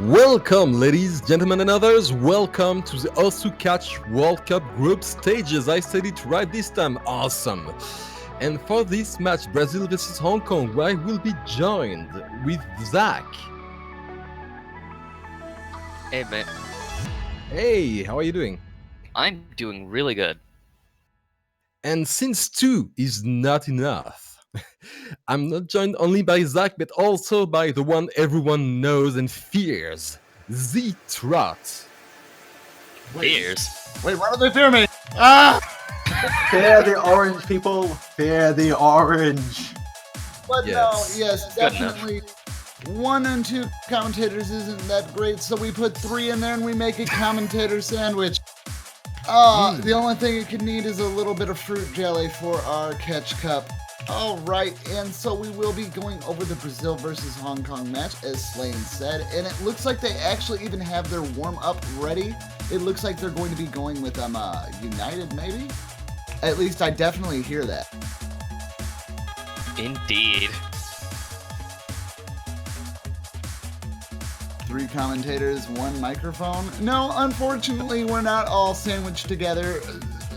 Welcome, ladies, gentlemen, and others. Welcome to the Osu Catch World Cup group stages. I said it right this time. Awesome. And for this match, Brazil versus Hong Kong, I will be joined with Zach. Hey, man. Hey, how are you doing? I'm doing really good. And since 2 is not enough, I'm not joined only by Zach, but also by the one everyone knows and fears, Z-Trot. Fears? Wait, why don't they fear me? Ah! Fear the orange, people. Fear the orange. But Yes. no, yes, Good enough. definitely. 1 and 2 commentators isn't that great, so we put 3 in there and we make a commentator sandwich. The only thing it could need is a little bit of fruit jelly for our catch cup. Alright, and so we will be going over the Brazil versus Hong Kong match, as Slane said, and it looks like they actually even have their warm-up ready. It looks like they're going to be going with United, maybe? At least I definitely hear that. Indeed. 3 commentators, 1 microphone. No, unfortunately, we're not all sandwiched together,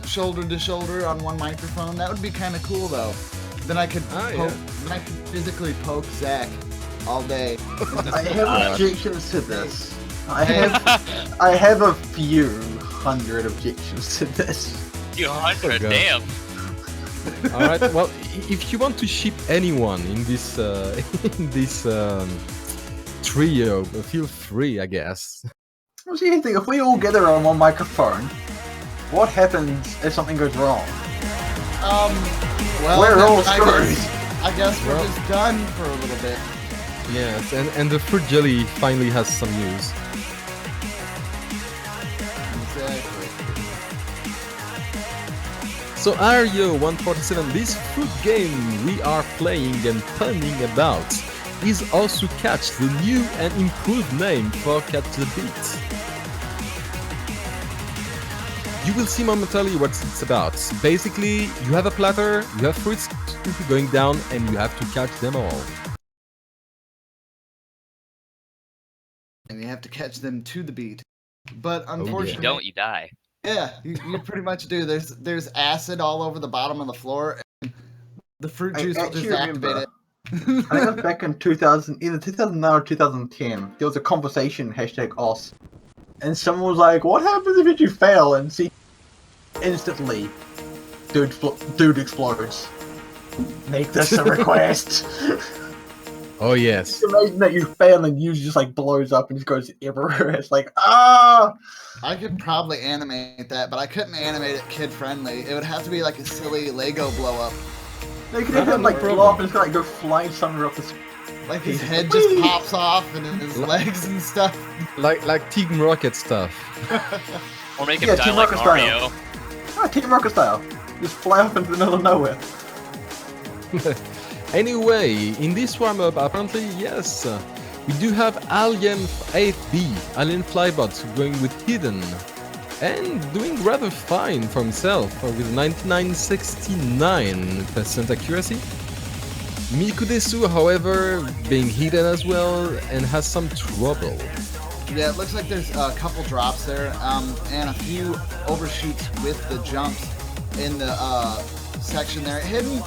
shoulder to shoulder on 1 microphone. That would be kind of cool, though. Then I could then I could physically poke Zach all day. I have objections to this. I have a few hundred objections to this. You 100, God. damn. All right. Well, if you want to ship anyone in this trio, feel free, I guess. Well, see, think if we all gather on 1 microphone, what happens if something goes wrong? Well, We're all I screwed. guess we're Well- just done for a little bit. Yes, and the fruit jelly finally has some news. Exactly. So Ario 147, this fruit game we are playing and punning about is also Catch, the new and improved name for Catch the Beat. You will see momentarily what it's about. Basically, you have a platter, you have fruits going down, and you have to catch them all. And you have to catch them to the beat. But If you unfortunately, don't, you die. yeah, you pretty much do. There's acid all over the bottom of the floor, and the fruit I juice will actually just activate it. remember. I think it was back in 2000, either 2009 or 2010. There was a conversation #OS, and someone was like, "What happens if you fail?" And see, instantly, dude explodes. Make this a request. Oh yes. Imagine that you fail and you just like blows up and just goes everywhere. It's like, ah! I could probably animate that, but I couldn't animate it kid friendly. It would have to be like a silly Lego blow up. They could even like blow up and just like go flying somewhere up the screen. Like his head just pops off and then his legs and stuff. Like Team Rocket stuff. Or make him Yeah, die Team like Rocket Mario. Ah, Team Rocket style. Just fly up into the middle of nowhere. Anyway, in this warm-up, apparently, yes, we do have Alien 8B, Alien Flybot, going with Hidden, and doing rather fine for himself, with 99.69% accuracy. Mikudesu, however, being hidden as well, and has some trouble. Yeah, it looks like there's a couple drops there, and a few overshoots with the jumps in the section there. Hidden,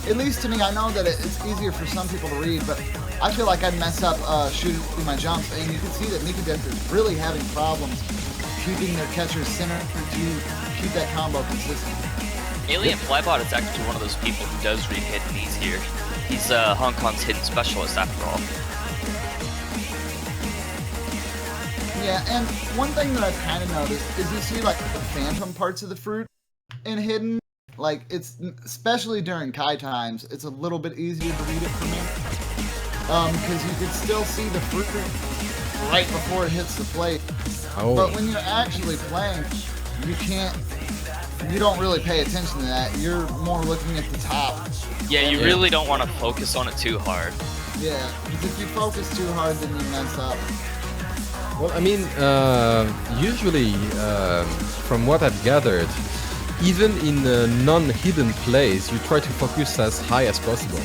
at least to me, I know that it's easier for some people to read, but I feel like I'd mess up shooting my jumps, and you can see that Mikudesu is really having problems keeping their catchers centered to keep that combo consistent. Alien Flybot is actually one of those people who does read hidden easier. He's Hong Kong's hidden specialist after all. Yeah, and one thing that I've kind of noticed is you see like the phantom parts of the fruit in Hidden. Like it's especially during Kai times, it's a little bit easier to read it for me, because you can still see the fruit right before it hits the plate. Oh, But when you're actually playing, you don't really pay attention to that. You're more looking at the top. Yeah, you really don't want to focus on it too hard. Yeah, because if you focus too hard, then you mess up. well, I mean, usually, from what I've gathered, even in a non-hidden place, you try to focus as high as possible.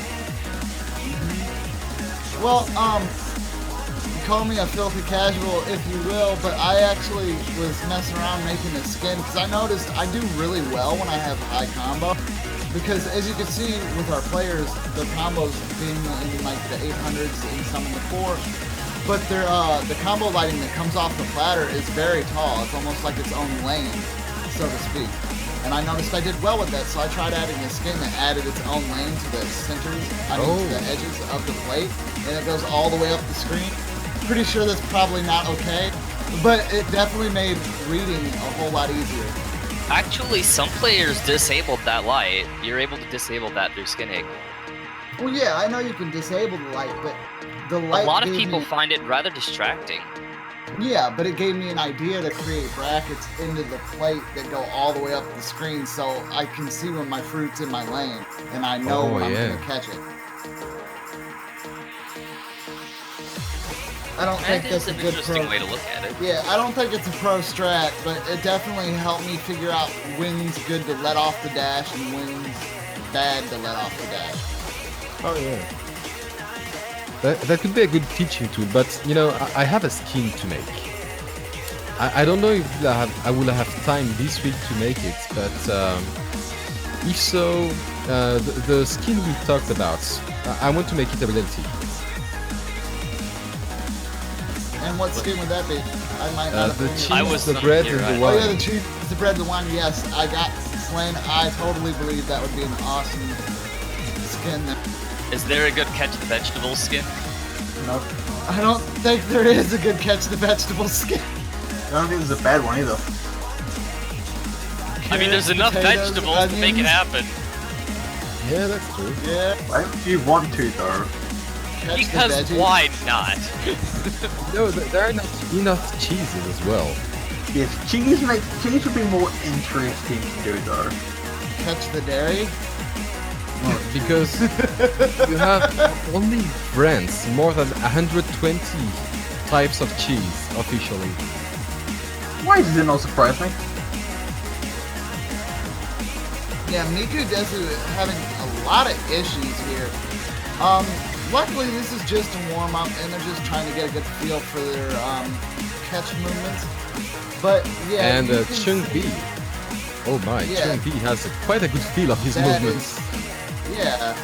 Well, call me a filthy casual if you will, but I actually was messing around making a skin because I noticed I do really well when I have high combo. Because as you can see with our players, their combos being in like the 800s and some in the 4, but the combo lighting that comes off the platter is very tall. It's almost like its own lane, so to speak. And I noticed I did well with that, so I tried adding a skin that added its own lane to the centers, to the edges of the plate, and it goes all the way up the screen. Pretty sure that's probably not okay, but it definitely made reading a whole lot easier. Actually, some players disabled that light. You're able to disable that through skinning. Well, yeah, I know you can disable the light, but the light. A lot of gave people me, find it rather distracting. Yeah, but it gave me an idea to create brackets into the plate that go all the way up the screen, so I can see when my fruit's in my lane, and I know when I'm gonna catch it. I don't think that's a good interesting way to look at it. Yeah, I don't think it's a pro strat, but it definitely helped me figure out when's good to let off the dash and when's bad to let off the dash. Oh yeah. That could be a good teaching tool, but you know, I have a skin to make. I don't know if I will have time this week to make it, but if so, the skin we talked about, I want to make it a reality. And what skin would that be? I might not The have cheese, the bread, and the Oh wine. yeah, the cheese, the bread, the wine. Yes, I got slain. I totally believe that would be an awesome skin. Is there a good catch the vegetable skin? Nope. I don't think there is a good catch the vegetable skin. I don't think there's a bad one either. I mean, there's enough Potatoes, vegetables to make it onions. happen. Yeah, that's true. Yeah. Why would you want to though? Catch Because the veggies. why not? No, there are not enough cheeses as well. Yes, cheese would be more interesting to do though. Catch the dairy. Because you have only brands, more than 120 types of cheese officially. Why does it not surprise me? Yeah, Miku Desu having a lot of issues here. Luckily this is just a warm up and they're just trying to get a good feel for their catch movements. But yeah, And you can Chung see- B. Oh my, Yeah. Chung B has quite a good feel of his That movements. Yeah,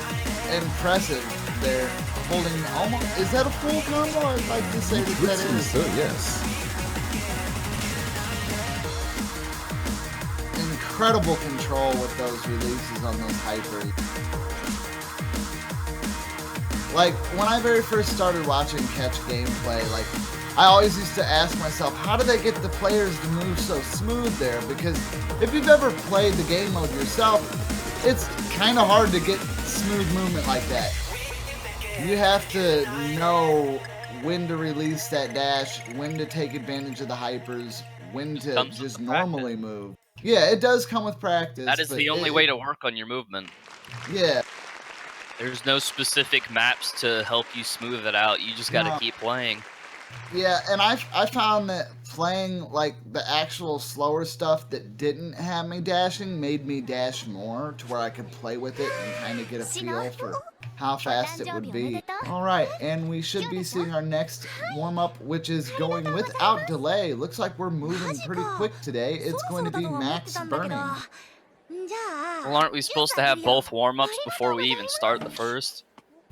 impressive. They're holding almost. Is that a full combo? I'd like to say that Would that seem is. so, yes. Incredible control with those releases on those hypers. Like, when I very first started watching catch gameplay, like, I always used to ask myself, how do they get the players to move so smooth there? Because if you've ever played the game mode yourself, it's kind of hard to get smooth movement like that. You have to know when to release that dash, when to take advantage of the hypers, when to Comes with just the practice. normally move. Yeah, it does come with practice. That is but the only way to work on your movement. Yeah, There's no specific maps to help you smooth it out. You just gotta No. keep playing. yeah, and I found that playing like the actual slower stuff that didn't have me dashing made me dash more to where I could play with it and kind of get a feel for how fast it would be. Alright, and we should be seeing our next warm-up, which is going without delay. Looks like we're moving pretty quick today. It's going to be max burning. Well, aren't we supposed to have both warm-ups before we even start the first?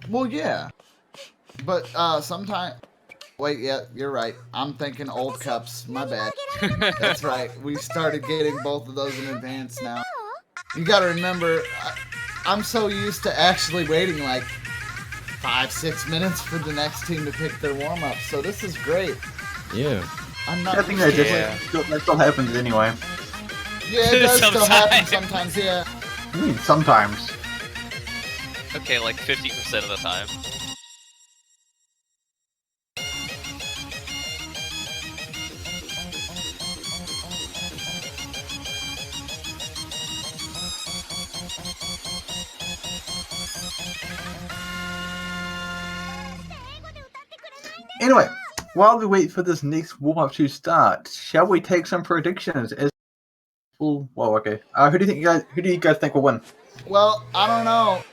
Well, yeah. But sometime... Wait, yeah, you're right. I'm thinking old cups. My bad. That's right. We started getting both of those in advance now. You gotta remember, I'm so used to actually waiting like 5-6 minutes for the next team to pick their warm-up, so this is great. Yeah. I'm not I think used that to just waiting. that still happens anyway. Yeah, it does still happen Sometimes. sometimes, yeah. Sometimes. Okay, like 50% of the time. Anyway, while we wait for this next warm-up to start, shall we take some predictions? Well, okay. Who do you guys think will win? Well, I don't know.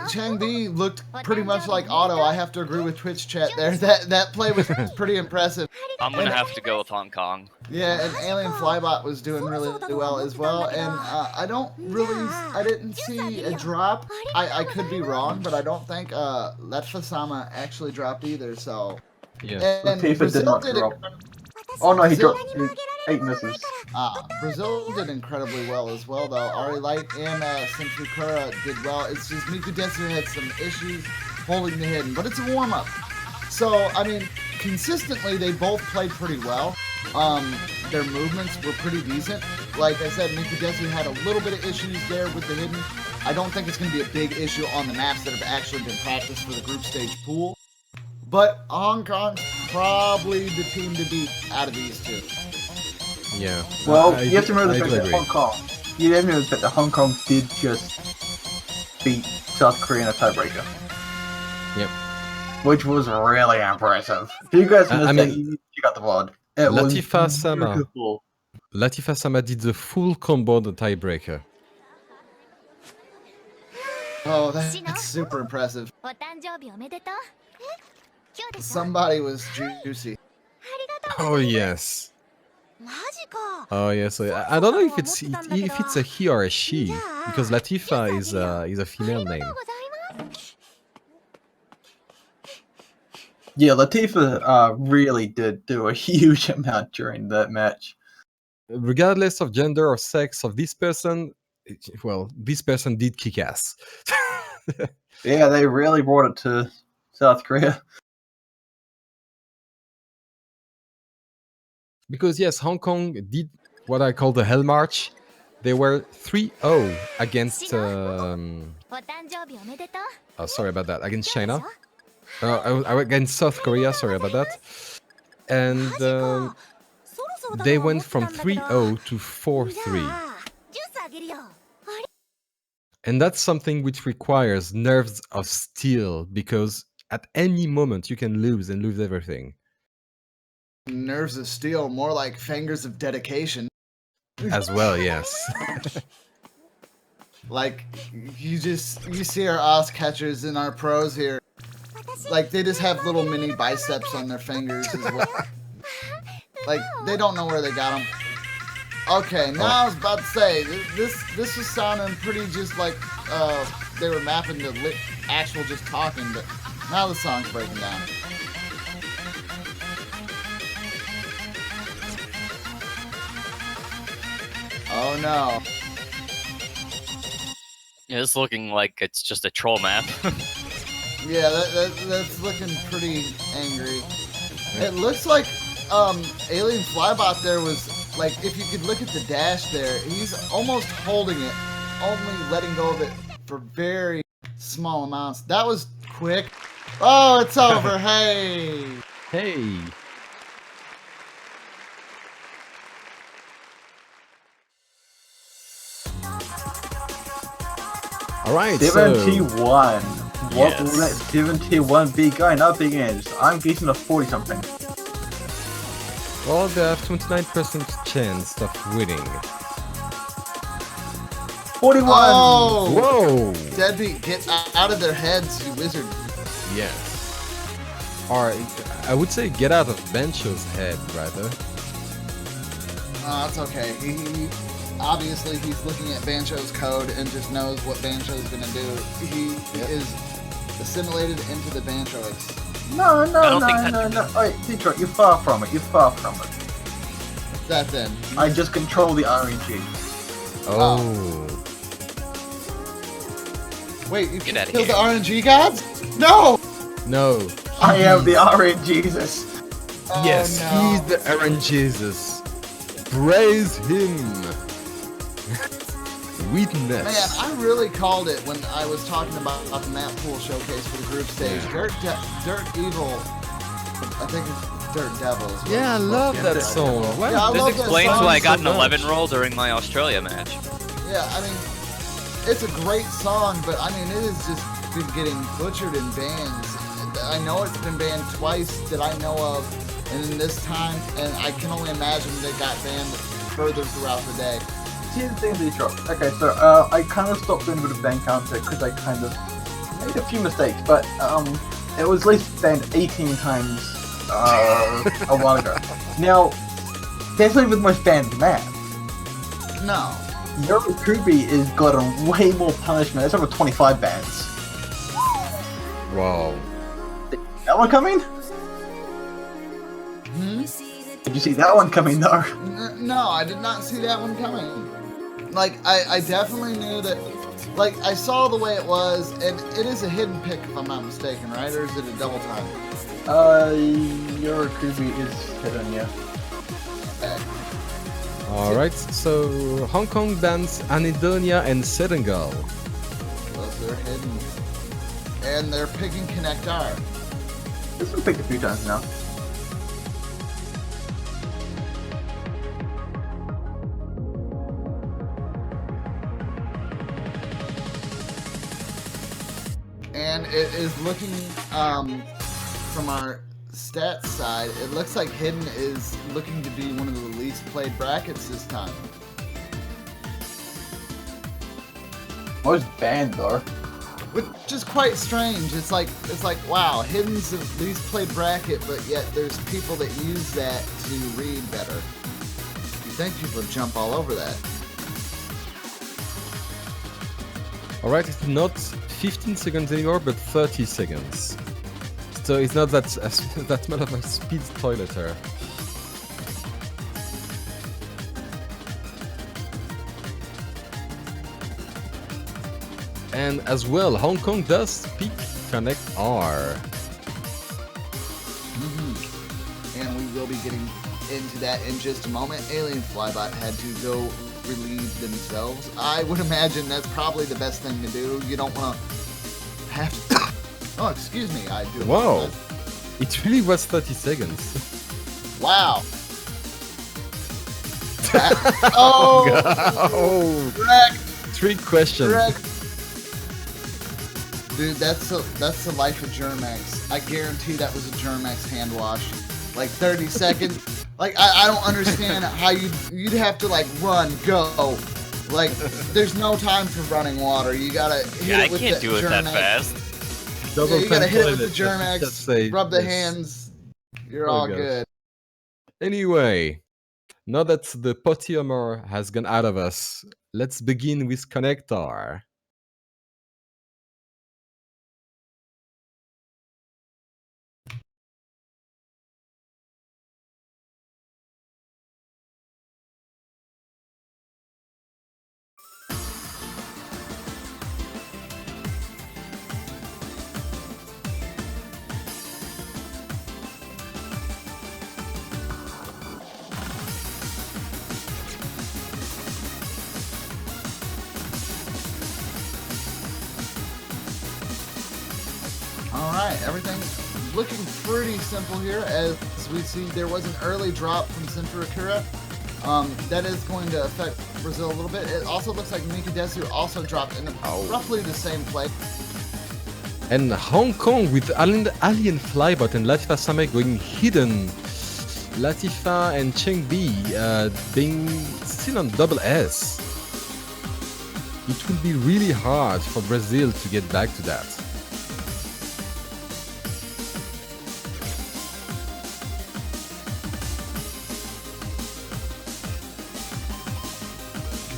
Chang Bi looked pretty much like Otto. I have to agree with Twitch chat there. That play was pretty impressive. I'm gonna have to go with Hong Kong. Yeah, and Alien Flybot was doing really well as well. And I didn't see a drop. I could be wrong, but I don't think Letfa-sama actually dropped either. So Yeah. and Latifa did Brazil not did drop. Oh no, he dropped 8 misses. Brazil did incredibly well as well, though. Ari Light and Senfukura did well. It's just Mikudesu had some issues holding the hidden, but it's a warm-up. So, I mean, consistently, they both played pretty well. Their movements were pretty decent. Like I said, Mikudesu had a little bit of issues there with the hidden. I don't think it's going to be a big issue on the maps that have actually been practiced for the group stage pool. But Hong Kong probably the team to beat out of these two. Yeah. Well, I you have to remember I the do fact that agree. Hong Kong. You have to remember the fact that Hong Kong did just beat South Korea in a tiebreaker. Yep. Which was really impressive. If you guys missed I it, mean, you got the VOD. It was Latifa-sama. beautiful. Latifa-sama did the full combo on the tiebreaker. Oh, that's super impressive. お誕生日おめでとう。今日でさ。 Somebody was juicy. ありがとう。 Oh yes. マジか。 Oh yes. I don't know if it's a he or a she because Latifa is a female あり name. がとうございます。 Yeah, Latifa really did do a huge amount during that match. Regardless of gender or sex of this person, well, this person did kick ass. Yeah, they really brought it to South Korea. Because yes, Hong Kong did what I call the Hell March. They were 3-0 against. お誕生日おめでとう。 Oh, sorry about that. Against China. 今日でしょ Against South Korea. Sorry about that. And マジか。そろそろだと they 思っ went てた from んだけど。 3-0 to じ 4-3. ゃあジュースあげるよ。 And that's something which requires nerves of steel because at any moment you can lose and lose everything. Nerves of steel, more like fingers of dedication. As well, yes. Like, you see our Oz catchers and our pros here. Like, they just have little mini biceps on their fingers as well. Like, they don't know where they got them. Okay, now I was about to say, this was sounding pretty just like they were mapping to actual just talking, but now the song's breaking down. Oh no. Yeah, it's looking like it's just a troll map. Yeah, that's looking pretty angry. It looks like Alien Flybot there was like, if you could look at the dash there, he's almost holding it, only letting go of it for very small amounts. That was quick. Oh, it's over. Hey. Hey. All right. So 71. What Yes. will that 71 be going up against? I'm guessing a 40 something. well, they have 29% chance of winning. 41! Oh. Whoa. Deadbeat, get out of their heads, you wizard. Yes. Or I would say get out of Bencho's head, rather. Oh, it's okay. He obviously he's looking at Bancho's code and just knows what Bancho's gonna do. He is assimilated into the Banchoics. No, I don't think that- no. Wait, Detroit, you're far from it. You're far from it. That's in. I just control the RNG. Oh. Wait, you Get outta killed the here. RNG gods? No! No. I am the RNGesus. Oh, Yes, no. he's the Aaron Jesus. Praise him. Witness. Man, I really called it when I was talking about the map pool showcase for the group stage. Yeah. Dirt Evil, I think it's Dirt Devils. Yeah, I love that song. Why Yeah, I did This love that explains song why I so got an much? 11 roll during my Australia match. Yeah, I mean, it's a great song, but I mean, it has just been getting butchered in bans. I know it's been banned twice that I know of, and then this time, and I can only imagine they got banned further throughout the day. here's the thing with these drops. Okay, so I kind of stopped doing a bit of band counter because I kind of made a few mistakes, but it was at least banned 18 times a while ago. Now, that's not even the most banned map. No. Yorukubi is gotten way more punishment. It's over 25 bans. Wow. That one coming? Hmm? Did you see that one coming though? No, I did not see that one coming. Like, I definitely knew that. Like, I saw the way it was, and it is a hidden pick if I'm not mistaken, right? Or is it a double time? Yorukubi is hidden, yeah. Okay. Alright, so Hong Kong bans Anedonia and Senegal. Those are hidden. And they're picking Connect R. This has been picked a few times now. And it is looking, from our stats side, it looks like Hidden is looking to be one of the least played brackets this time. Most banned though. Which is quite strange. It's like wow, Hidden's the least played bracket, but yet there's people that use that to read better. You think people would jump all over that? Alright, it's not 15 seconds anymore, but 30 seconds. So it's not that that much of a speed toileter. And as well, Hong Kong does pick Connect R. And we will be getting into that in just a moment. Alien Flybot had to go relieve themselves. I would imagine that's probably the best thing to do. You don't want to have to... Oh, excuse me. I do. Wow. It really was 30 seconds. Wow. Oh, Oh, correct. trick question. Correct. Dude, that's the life of Germex. I guarantee that was a Germex hand wash. Like 30 seconds. Like I don't understand how you'd have to like run, go. Like there's no time for running water. You gotta hit Yeah, I it with can't the do it that Germex. fast. Double You gotta tap hit it with the toilet, just Germex, say rub the yes. hands. You're Oh, all gosh. good. Anyway, now that the potty armor has gone out of us, let's begin with Connector. Alright, everything's looking pretty simple here. As we see, there was an early drop from Centurakura. That is going to affect Brazil a little bit. It also looks like Mikudesu also dropped in roughly the same place. And Hong Kong with Alien Flybot and Latifa Sameh going hidden. Latifa and Cheng Bi being still on double S. It will be really hard for Brazil to get back to that.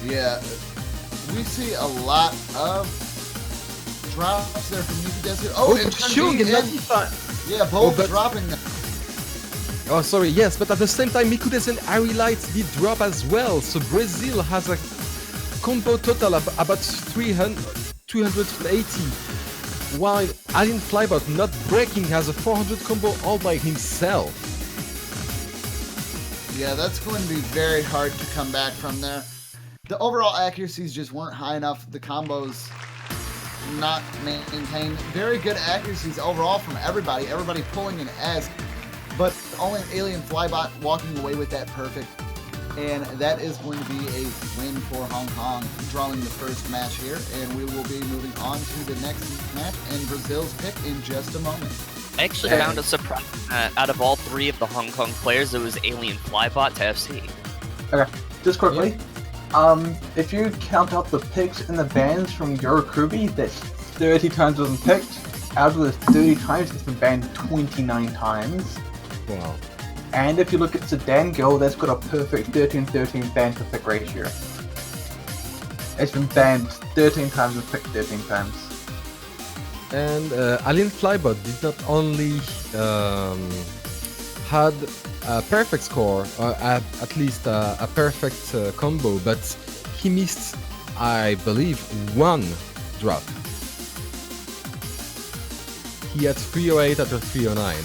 Yeah, we see a lot of drops there from Mikudesu. Oh, and Chung Cheng and Bi Latifa. yeah, both but- dropping them. Oh, sorry, yes, but at the same time, Mikudes and Ari Light did drop as well. So Brazil has a combo total of about 280. While Alien Flybot not breaking has a 400 combo all by himself. Yeah, that's going to be very hard to come back from there. The overall accuracies just weren't high enough. The combos not maintained. Very good accuracies overall from everybody. Everybody pulling an S. But only Alien Flybot walking away with that perfect. And that is going to be a win for Hong Kong, drawing the first match here. And we will be moving on to the next match and Brazil's pick in just a moment. I actually found a surprise. Out of all three of the Hong Kong players, it was Alien Flybot to FC. Okay, just quickly. If you count out the picks and the bans from Yorukubi, that's 30 times it was picked. Out of those 30 times, it's been banned 29 times. Wow. And if you look at Sedan Girl, that's got a perfect 13-13 ban to pick ratio. It's been banned 13 times and picked 13 times. And Alien Flybot did not only had a perfect score, or at least a perfect combo, but he missed, I believe, one drop. He had 308 out of 309.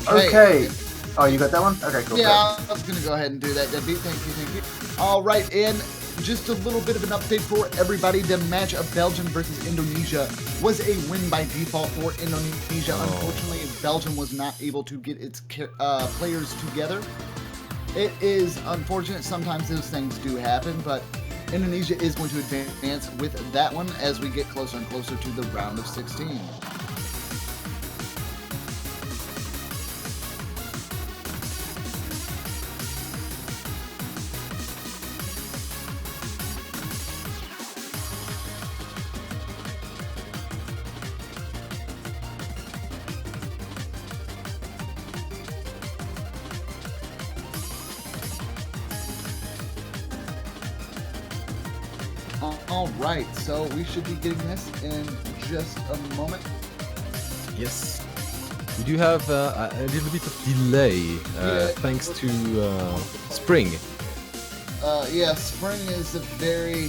Okay. Oh, you got that one? Okay, cool. Yeah, I was gonna go ahead and do that, Debbie. Thank you. All right, and just a little bit of an update for everybody. The match of Belgium versus Indonesia was a win by default for Indonesia. Unfortunately, Belgium was not able to get its players together. It is unfortunate. Sometimes those things do happen, but Indonesia is going to advance with that one as we get closer and closer to the round of 16. Alright, so we should be getting this in just a moment. Yes. We do have a little bit of delay thanks to spring. Yeah, spring is a very,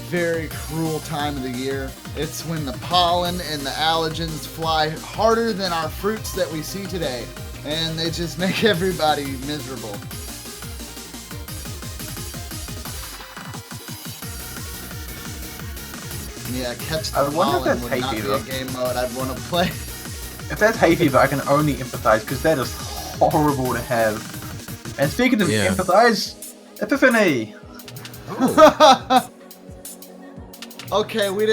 very cruel time of the year. It's when the pollen and the allergens fly harder than our fruits that we see today. And they just make everybody miserable. Yeah, catch the pollen would not be a game mode I'd want to play. If that's hay fever, I can only empathize because that is horrible to have. And speaking of empathize, Epiphany. Oh. Okay, we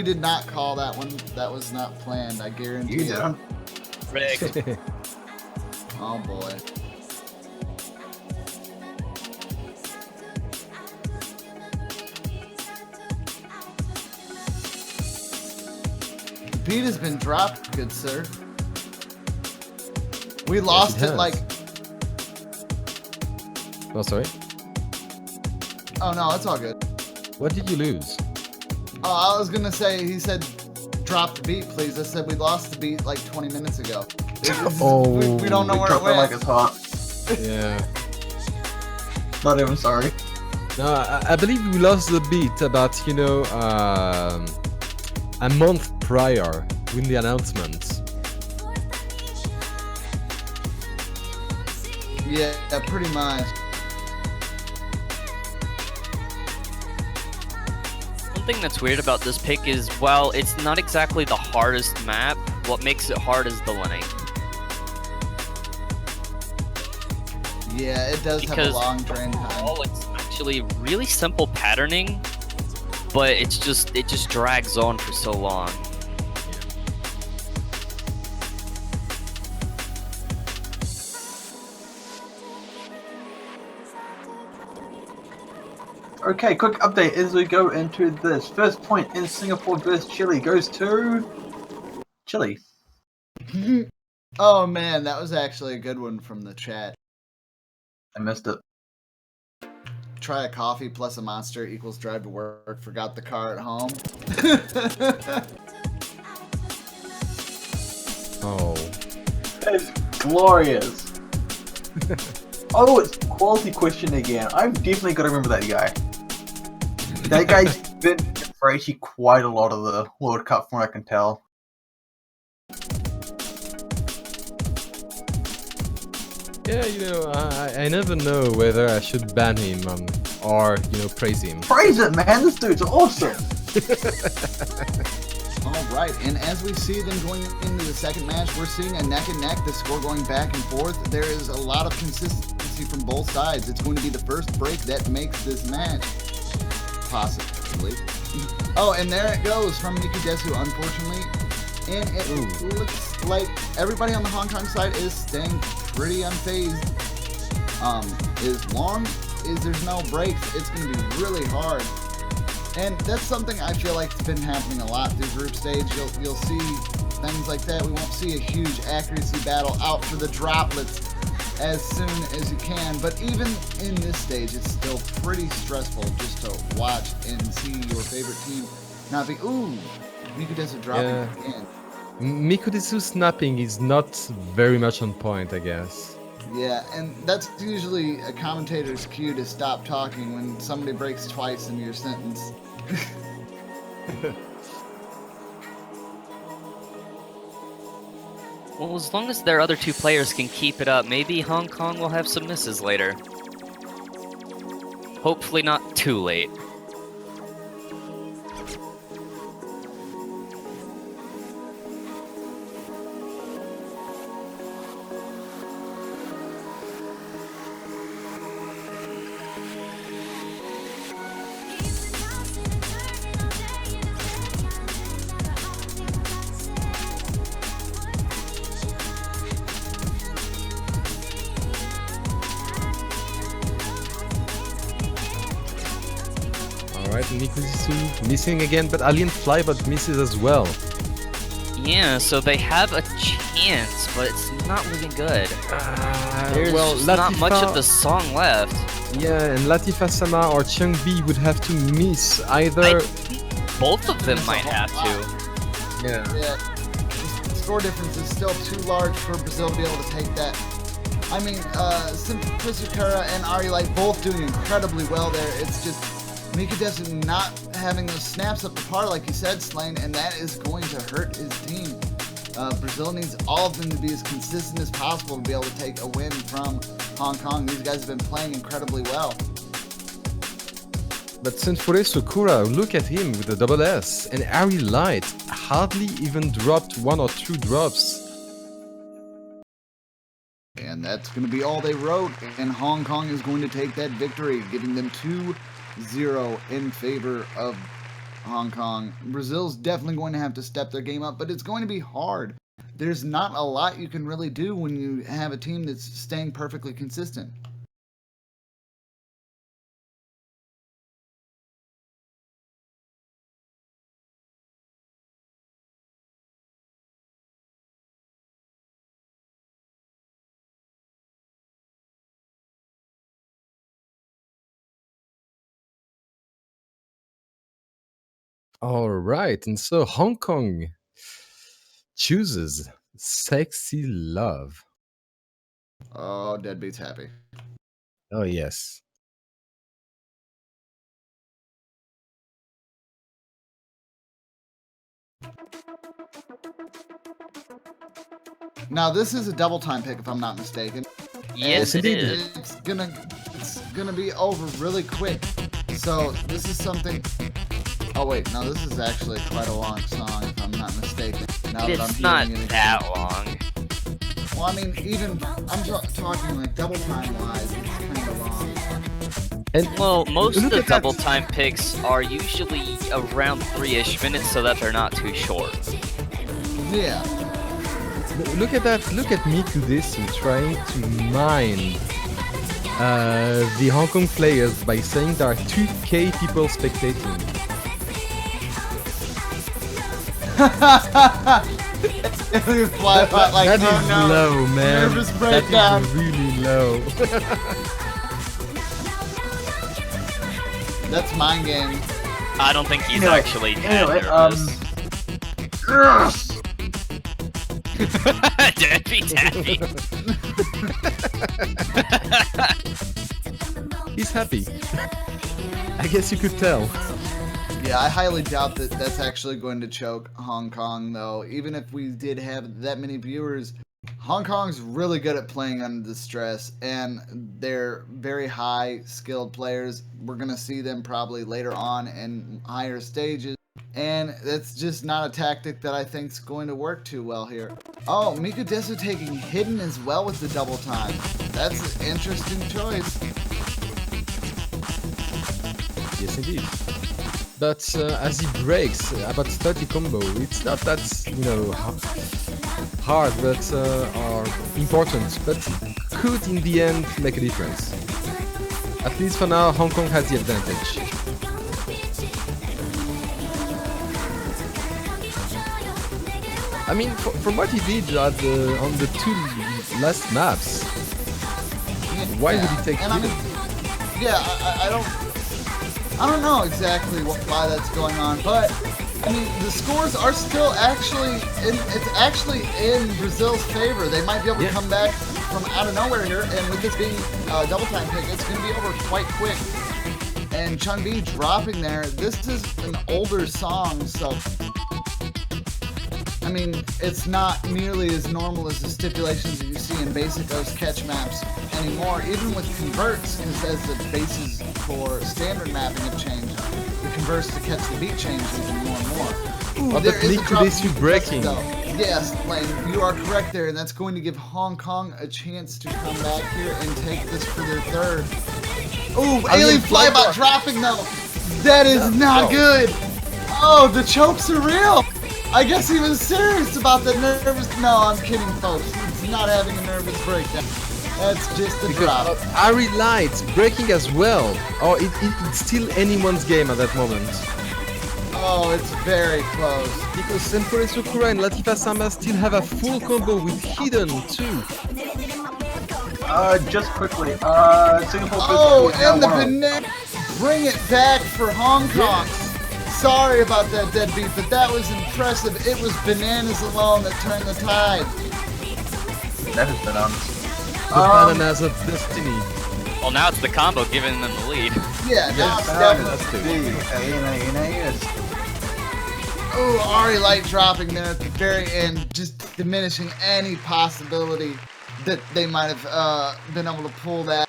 did not call that one. That was not planned. I guarantee you. Didn't. Rigged. Oh boy. Beat has been dropped, good sir. We lost it like... Oh, sorry? Oh no, it's all good. What did you lose? Oh, I was gonna say, he said, drop the beat, please. I said we lost the beat like 20 minutes ago. We don't know where it went. Like it's hot. Yeah. Not even sorry. No, I believe we lost the beat about, you know, a month prior with the announcement. Yeah, pretty much. One thing that's weird about this pick is, while it's not exactly the hardest map, what makes it hard is the laning. Yeah, it does have a long drain time. It's actually really simple patterning, but it just drags on for so long. Okay, quick update as we go into this. First point in Singapore versus Chile goes to Chile. Oh man, that was actually a good one from the chat. I missed it. Try a coffee plus a monster equals drive to work. Forgot the car at home. Oh. It's glorious. Oh, it's quality question again. I've definitely got to remember that guy. That guy's been for actually quite a lot of the World Cup from what I can tell. Yeah, you know, I never know whether I should ban him or, you know, praise him. Praise it, man! This dude's awesome! Alright, and as we see them going into the second match, we're seeing a neck and neck, the score going back and forth. There is a lot of consistency from both sides. It's going to be the first break that makes this match. Possibly. Oh, and there it goes from Mikudesu. Unfortunately, And it looks like everybody on the Hong Kong side is staying pretty unfazed. As long as there's no breaks, it's going to be really hard. And that's something I feel like has been happening a lot through group stage. You'll see things like that. We won't see a huge accuracy battle out for the droplets as soon as you can. But even in this stage, it's still pretty stressful just to watch and see your favorite team not be... Ooh! Mikudesu dropping again. Mikudesu snapping is not very much on point, I guess. Yeah, and that's usually a commentator's cue to stop talking when somebody breaks twice in your sentence. Well, as long as their other two players can keep it up, maybe Hong Kong will have some misses later. Hopefully not too late. Alright, Mikudesu missing again, but Alien Flybot misses as well. Yeah, so they have a chance, but it's not looking good. There's just not much of the song left. Yeah, and Latifa-sama or Changbi would have to miss either... Both of them might have to. Yeah. The score difference is still too large for Brazil to be able to take that. I mean, Simple and Ari Light both doing incredibly well there. It's just Mikudesu not having those snaps up the par, like you said, Slane, and that is going to hurt his team. Brazil needs all of them to be as consistent as possible to be able to take a win from Hong Kong. These guys have been playing incredibly well. But Senfure Sakura, look at him with the double S, and Ari Light hardly even dropped 1 or 2 drops. And that's going to be all they wrote, and Hong Kong is going to take that victory, giving them 2-0 in favor of Hong Kong. Brazil's definitely going to have to step their game up, but it's going to be hard. There's not a lot you can really do when you have a team that's staying perfectly consistent. All right, and so Hong Kong chooses Sexy Love. Oh, Deadbeat's happy. Oh, yes. Now, this is a double time pick, if I'm not mistaken. Yes, And it is. It's gonna be over really quick. So this is something. Oh wait, no, this is actually quite a long song, if I'm not mistaken. Now that I'm It's not hearing it that again. long. Well, I mean, even I'm talking like double time wise, it's kind of long. And Well, most of look the at that. double time picks are usually around 3-ish minutes so that they're not too short. Yeah. Look at that. Look at Mikudesu trying to mine the Hong Kong players by saying there are 2K people spectating. Fly pot like, That oh is no. low, man. Nervous That breakdown. is really low. That's mind game. I don't think he's Anyway, actually that anyway, nervous. Yes! Deadbeat's happy. He's happy. I guess you could tell. Yeah, I highly doubt that that's actually going to choke Hong Kong, though. Even if we did have that many viewers, Hong Kong's really good at playing under the stress, and they're very high-skilled players. We're going to see them probably later on in higher stages, and that's just not a tactic that I think is going to work too well here. Oh, Mikudesu taking hidden as well with the double time. That's an interesting choice. Yes, indeed. but as he breaks about 30 combo, it's not that hard, but are important, but could in the end make a difference. At least for now, Hong Kong has the advantage. I mean, from what he did on the 2 last maps, why would he take Hidden? I don't know exactly why that's going on, but I mean the scores are still it's actually in Brazil's favor. They might be able to come back from out of nowhere here, and with this being a double time pick, it's going to be over quite quick. And Chun-Bi dropping there. This is an older song, so I mean, it's not nearly as normal as the stipulations that you see in basic OS catch maps anymore, even with converts, because as the bases for standard mapping have changed, the converts to catch the beat change even more and more. Ooh, there is a drop breaking. Yes, Lane, you are correct there, and that's going to give Hong Kong a chance to come back here and take this for their third. Ooh, Alien Flybot dropping though. That is not good. Oh, the chokes are real. I guess he was serious about the nervous. No, I'm kidding, folks. He's not having a nervous breakdown. That's just a drop. Ari Light breaking as well. Oh, it's still anyone's game at that moment. Oh, it's very close. Because Senpure Sakura and Latifa Sama still have a full combo with Hidden too. Just quickly, Singapore. Oh, and the banana. Bring it back for Hong Kong. Yes. Sorry about that deadbeat, but that was impressive. It was bananas alone that turned the tide. That is bananas. The bananas of destiny. Well, now it's the combo giving them the lead. Yeah, now it's definitely. Oh, Ari Light dropping there at the very end, just diminishing any possibility that they might have been able to pull that.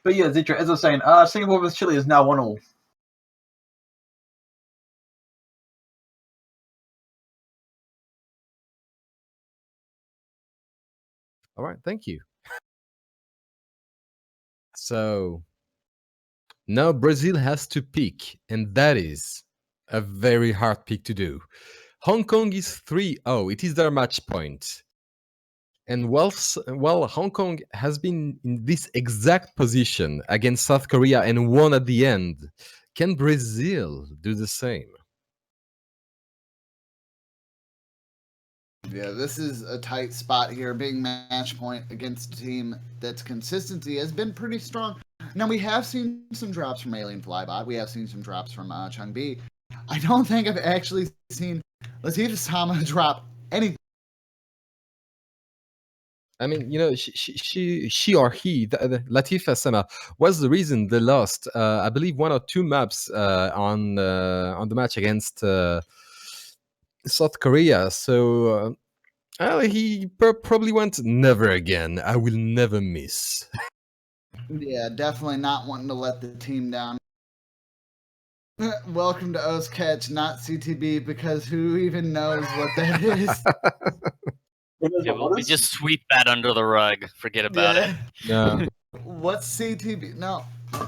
But yeah, Zitra, as I was saying, Singapore vs Chile is now 1-1. All right, thank you. So now Brazil has to pick, and that is a very hard pick to do. Hong Kong is 3-0. It is their match point. And while Hong Kong has been in this exact position against South Korea and won at the end, can Brazil do the same? Yeah, this is a tight spot here, being match point against a team that's consistency has been pretty strong. Now, we have seen some drops from Alien Flybot. We have seen some drops from Chun-Bi. I don't think I've actually seen Latifa Sama drop anything. I mean, you know, she or he, Latifa Sama, was the reason they lost, I believe, 1 or 2 maps on the match against South Korea. So he probably went, never again. I will never miss. Yeah, definitely not wanting to let the team down. Welcome to OS Catch, not CTB, because who even knows what that is? Yeah, well, we just sweep that under the rug. Forget about it. Yeah. What's CTB? No,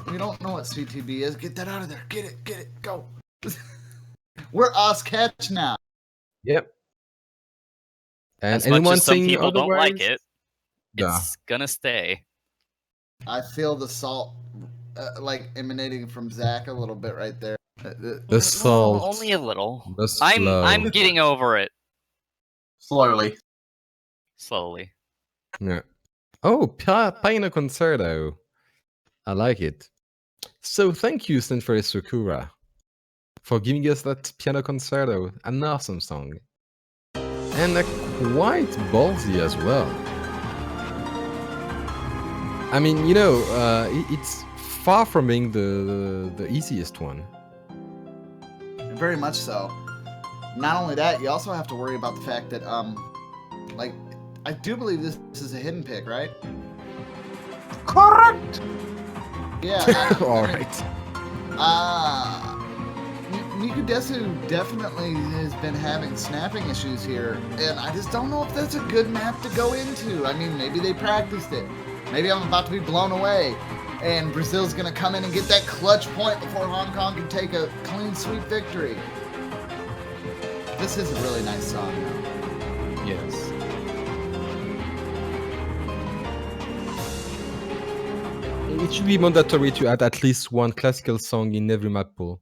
we don't know what CTB is. Get that out of there. Get it, go. We're OS Catch now. Yep. And as anyone much as some saying people otherwise? don't like it, Yeah. it's gonna stay. I feel the salt like emanating from Zach a little bit right there. The salt. Only a little. The slow. I'm getting over it. Slowly. Yeah. Oh, Piano Concerto. I like it. So thank you, Senpure Sakura, for giving us that Piano Concerto. An awesome song. And quite ballsy as well. I mean, you know, it's far from being the easiest one. Very much so. Not only that, you also have to worry about the fact that, like, I do believe this is a hidden pick, right? Correct! Yeah. Alright. Nikudesu definitely has been having snapping issues here, and I just don't know if that's a good map to go into. I mean, maybe they practiced it. Maybe I'm about to be blown away. And Brazil's going to come in and get that clutch point before Hong Kong can take a clean sweep victory. This is a really nice song, though. Yes. It should be mandatory to add at least one classical song in every map pool.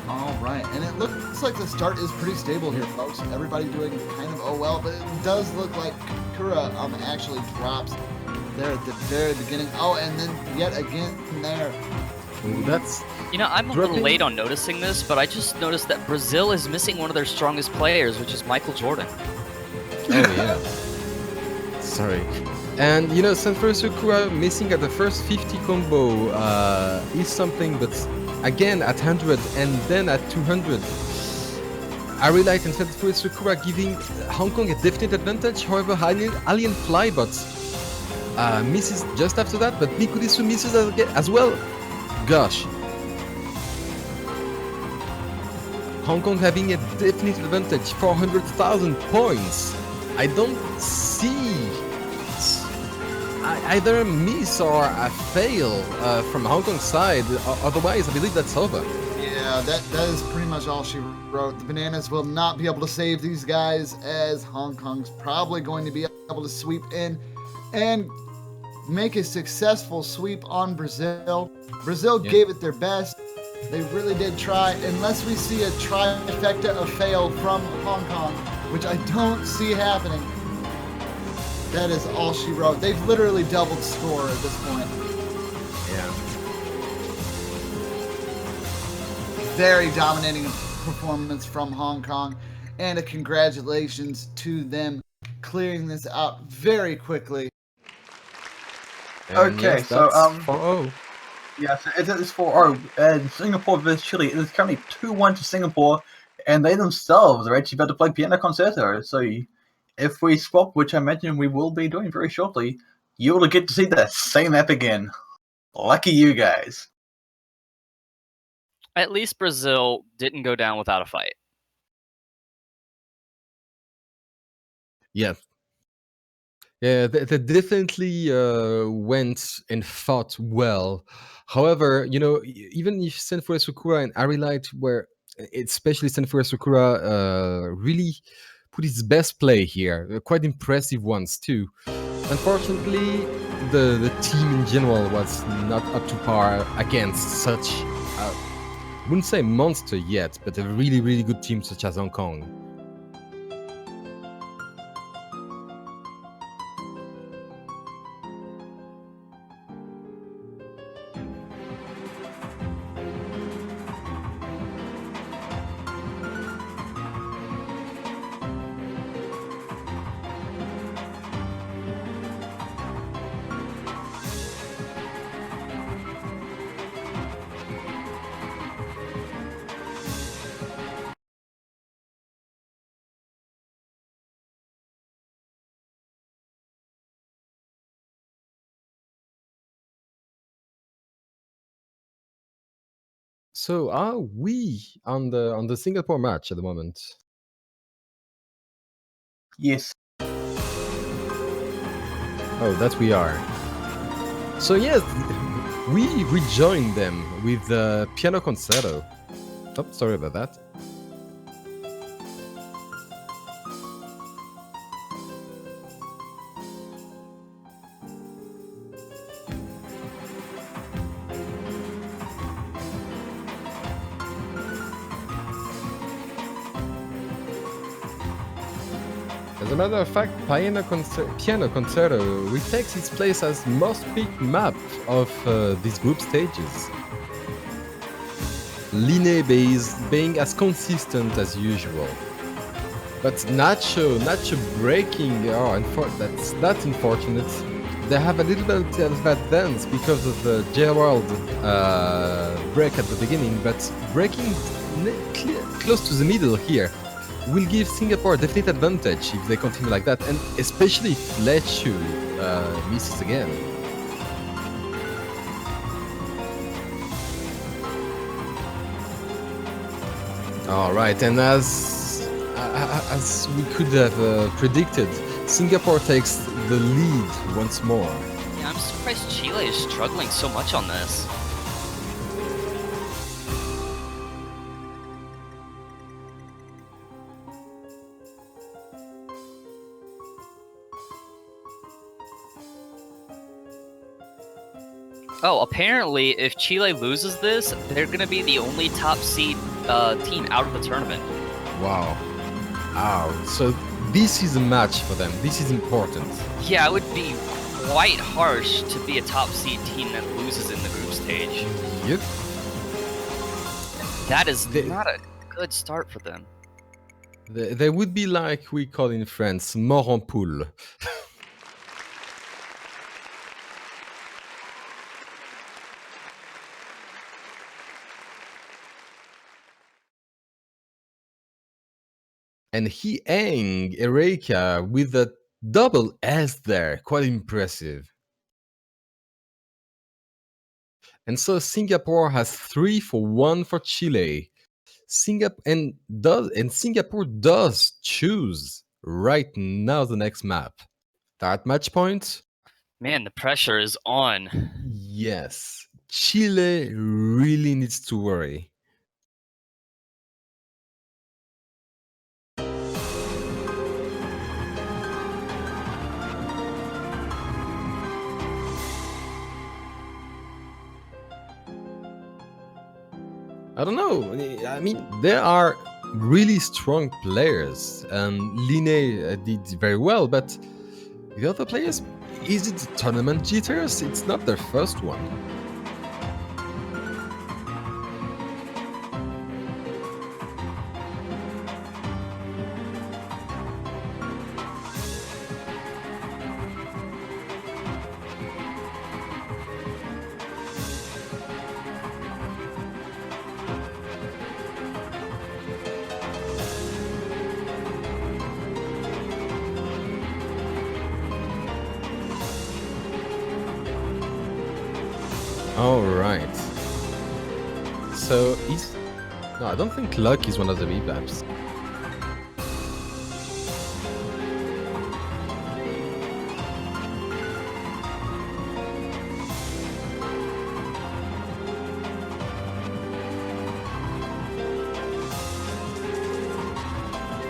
All right, and it looks like the start is pretty stable here, folks. Everybody doing kind of well, but it does look like Kura actually drops there at the very beginning. Oh, and then yet again there. Ooh, that's You know, I'm a little late on noticing this, but I just noticed that Brazil is missing one of their strongest players, which is Michael Jordan. Oh yeah. Sorry. And you know, Sanford Sakura missing at the first 50 combo is something, but again at 100 and then at 200. Arilight and Sanford Sakura giving Hong Kong a definite advantage. However, Alien Flybot misses just after that, but Mikurisu misses as well. Gosh. Hong Kong having a definite advantage, 400,000 points. I don't see either a miss or a fail from Hong Kong's side. Otherwise, I believe that's over. Yeah, that is pretty much all she wrote. The Bananas will not be able to save these guys, as Hong Kong's probably going to be able to sweep in and make a successful sweep on Brazil. Brazil gave it their best. They really did try, unless we see a trifecta of fail from Hong Kong, which I don't see happening. That is all she wrote. They've literally doubled score at this point. Yeah. Very dominating performance from Hong Kong, and a congratulations to them clearing this out very quickly. And Okay, yes, so, that's 4-0. Yes, it is 4-0, and Singapore vs Chile. It is currently 2-1 to Singapore, and they themselves are actually about to play Piano Concerto. So, if we swap, which I imagine we will be doing very shortly, you will get to see that same map again. Lucky you guys. At least Brazil didn't go down without a fight. Yeah. Yeah, they definitely went and fought well. However, you know, even if Senfure Sakura and Arilight were, especially Senfure Sakura, really put its best play here, quite impressive ones too. Unfortunately, the team in general was not up to par against such, I wouldn't say monster yet, but a really, really good team such as Hong Kong. So are we on the Singapore match at the moment? Yes. Oh, that we are. So yes, we rejoined them with the Piano Concerto. Oh, sorry about that. As a matter of fact, Piano Concerto retakes its place as most picked map of these group stages. Line being as consistent as usual. But Nacho breaking, that's unfortunate. They have a little bit of advance because of the Gerald break at the beginning, but breaking close to the middle here will give Singapore a definite advantage if they continue like that, and especially if Lechu misses again. Alright, and as we could have predicted, Singapore takes the lead once more. Yeah, I'm surprised Chile is struggling so much on this. Oh, apparently if Chile loses this, they're gonna be the only top seed team out of the tournament. Wow. Ow. So this is a match for them. This is important. Yeah, it would be quite harsh to be a top seed team that loses in the group stage. Yep. That is not a good start for them. They would be like we call in France, mort en poule. And he hang Eureka with a double S there. Quite impressive. And so Singapore has 3 for 1 for Chile. Singapore does choose right now the next map. That match point? Man, the pressure is on. Yes. Chile really needs to worry. I don't know. I mean, there are really strong players. Line did very well, but the other players, is it tournament jitters? It's not their first one. Alright. So, no, I don't think Luck is one of the revaps.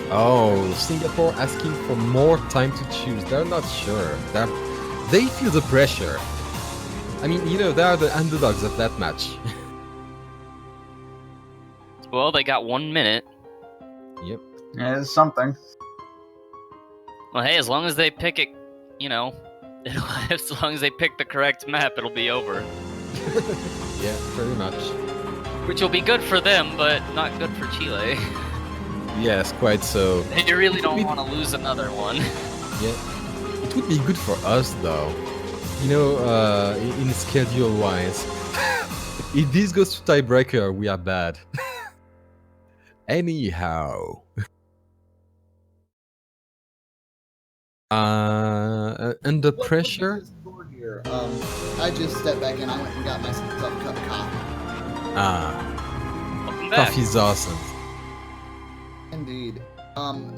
Oh, Singapore asking for more time to choose. They're not sure. They feel the pressure. I mean, you know, they are the underdogs of that match. Well, they got 1 minute. Yep. Yeah, it's something. Well, hey, as long as they pick it, you know, as long as they pick the correct map, it'll be over. Yeah, pretty much. Which will be good for them, but not good for Chile. Yes, quite so. They really don't want to lose another one. Yeah. It would be good for us, though. You know, in schedule-wise. If this goes to tiebreaker, we are bad. Anyhow. Under pressure? Here. I just stepped back in. I went and got myself a cup of coffee. Welcome back. Coffee's awesome. Indeed.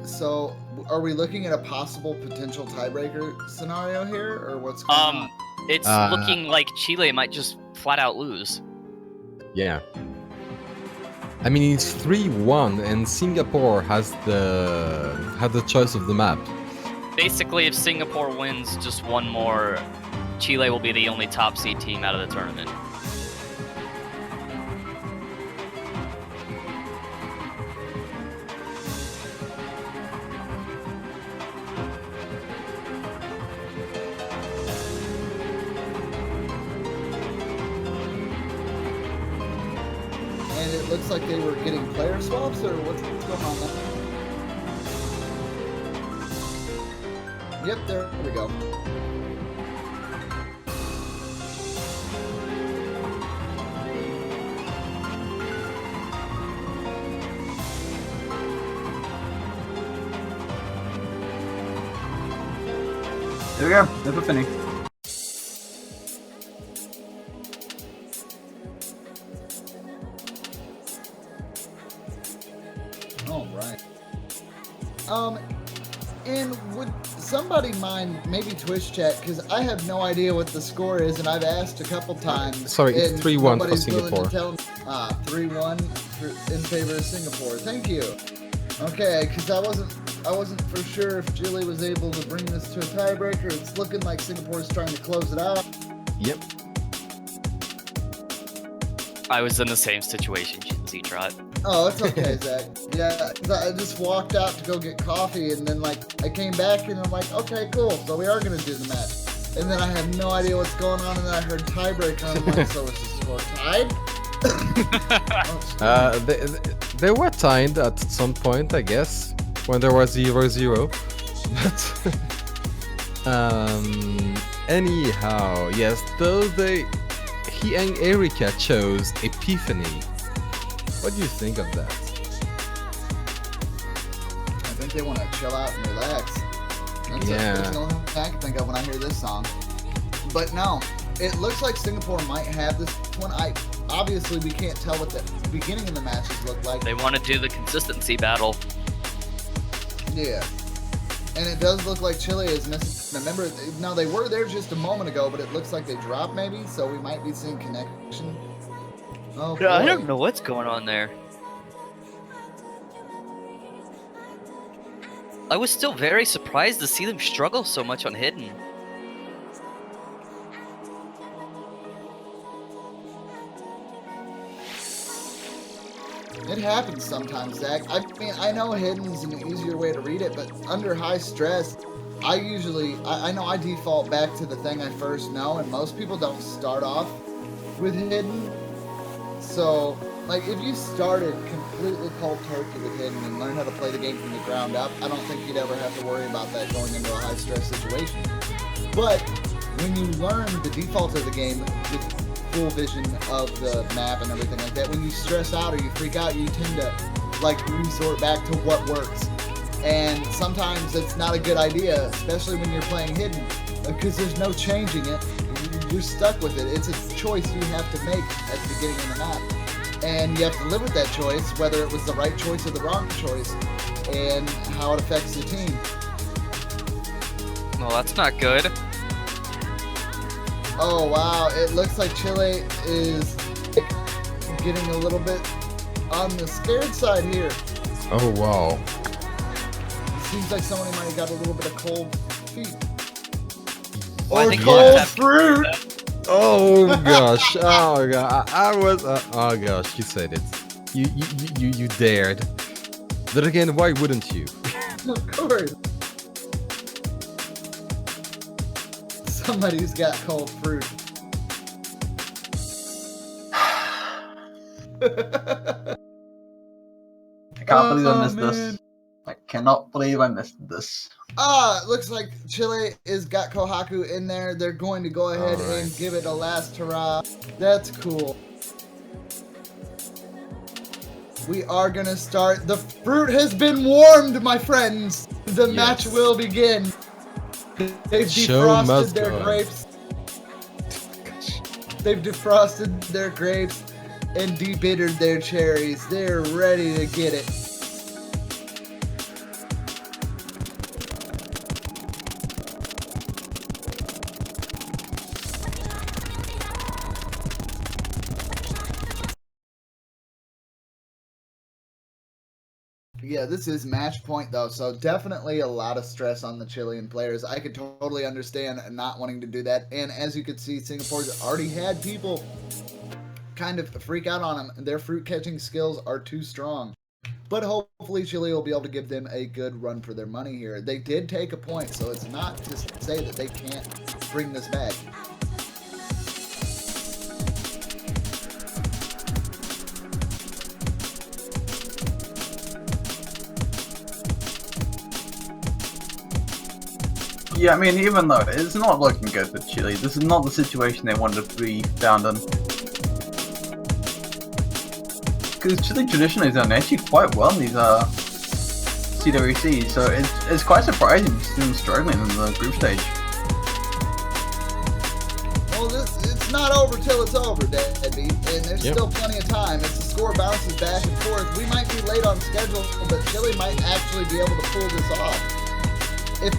So are we looking at a possible potential tiebreaker scenario here, or what's going on? It's looking like Chile might just flat out lose. Yeah. I mean, it's 3-1, and Singapore had the choice of the map. Basically, if Singapore wins just one more, Chile will be the only top seed team out of the tournament. it looks like they were getting player swaps, or what's going on there? Yep, there we go. There we go. Never finished. All right. And would somebody mind maybe Twitch chat, because I have no idea what the score is, and I've asked a couple times. Sorry, it's and 3-1 for nobody's willing to Singapore. tell me. 3-1 in favor of Singapore. Thank you. Okay, because I wasn't for sure if Chile was able to bring this to a tiebreaker. It's looking like Singapore's trying to close it out. Yep. I was in the same situation, Z-Trot. Oh, it's okay, Zach. Yeah, 'cause I just walked out to go get coffee, and then I came back and I'm like, okay, cool. So we are gonna do the match. And then I have no idea what's going on, and then I heard tiebreaker, and I'm like, so is the score tied? They were tied at some point, I guess, when there was 0-0. But anyhow, yes, though he and Erika chose Epiphany. What do you think of that? I think they want to chill out and relax. That's the only thing I can think of when I hear this song. But no, it looks like Singapore might have this one. Obviously we can't tell what the beginning of the matches look like. They want to do the consistency battle. Yeah. And it does look like Chile is missing a member. Now, they were there just a moment ago, but it looks like they dropped maybe, so we might be seeing connection. Oh, Yeah, I boy. don't know what's going on there. I was still very surprised to see them struggle so much on Hidden. It happens sometimes, Zach. I mean, I know Hidden's an easier way to read it, but under high stress, I know I default back to the thing I first know, and most people don't start off with Hidden. So, like, if you started completely cold turkey with Hidden and learned how to play the game from the ground up, I don't think you'd ever have to worry about that going into a high stress situation. But when you learn the default of the game with full vision of the map and everything like that, when you stress out or you freak out, you tend to like resort back to what works. And sometimes it's not a good idea, especially when you're playing Hidden, because there's no changing it. You're stuck with it. It's a choice you have to make at the beginning of the map. And you have to live with that choice, whether it was the right choice or the wrong choice, and how it affects the team. Well, that's not good. Oh wow, it looks like Chile is getting a little bit on the scared side here. Oh wow. Seems like somebody might have got a little bit of cold feet. Well, I Or think cold that's- fruit! Oh gosh. Oh god. I was. Oh gosh. You said it. You dared. But again, why wouldn't you? Of course. Somebody's got cold fruit. I can't believe I missed man. this. I cannot believe I missed this. It looks like Chile is got Kohaku in there. They're going to go ahead and give it a last hurrah. That's cool. We are going to start. The fruit has been warmed, my friends. The match will begin. They've Show must defrosted their go on. grapes. They've defrosted their grapes and debittered their cherries. They're ready to get it. Yeah, this is match point though, so definitely a lot of stress on the Chilean players. I could totally understand not wanting to do that. And as you can see, Singapore's already had people kind of freak out on them. Their fruit catching skills are too strong. But hopefully Chile will be able to give them a good run for their money here. They did take a point, so it's not to say that they can't bring this back. Yeah, I mean, even though it's not looking good for Chile, this is not the situation they wanted to be found in. Because Chile traditionally has done actually quite well in these CWCs, so it's quite surprising to see them struggling in the group stage. Well, it's not over till it's over, Deadbeat, and there's still plenty of time. As the score bounces back and forth, we might be late on schedule, but Chile might actually be able to pull this off.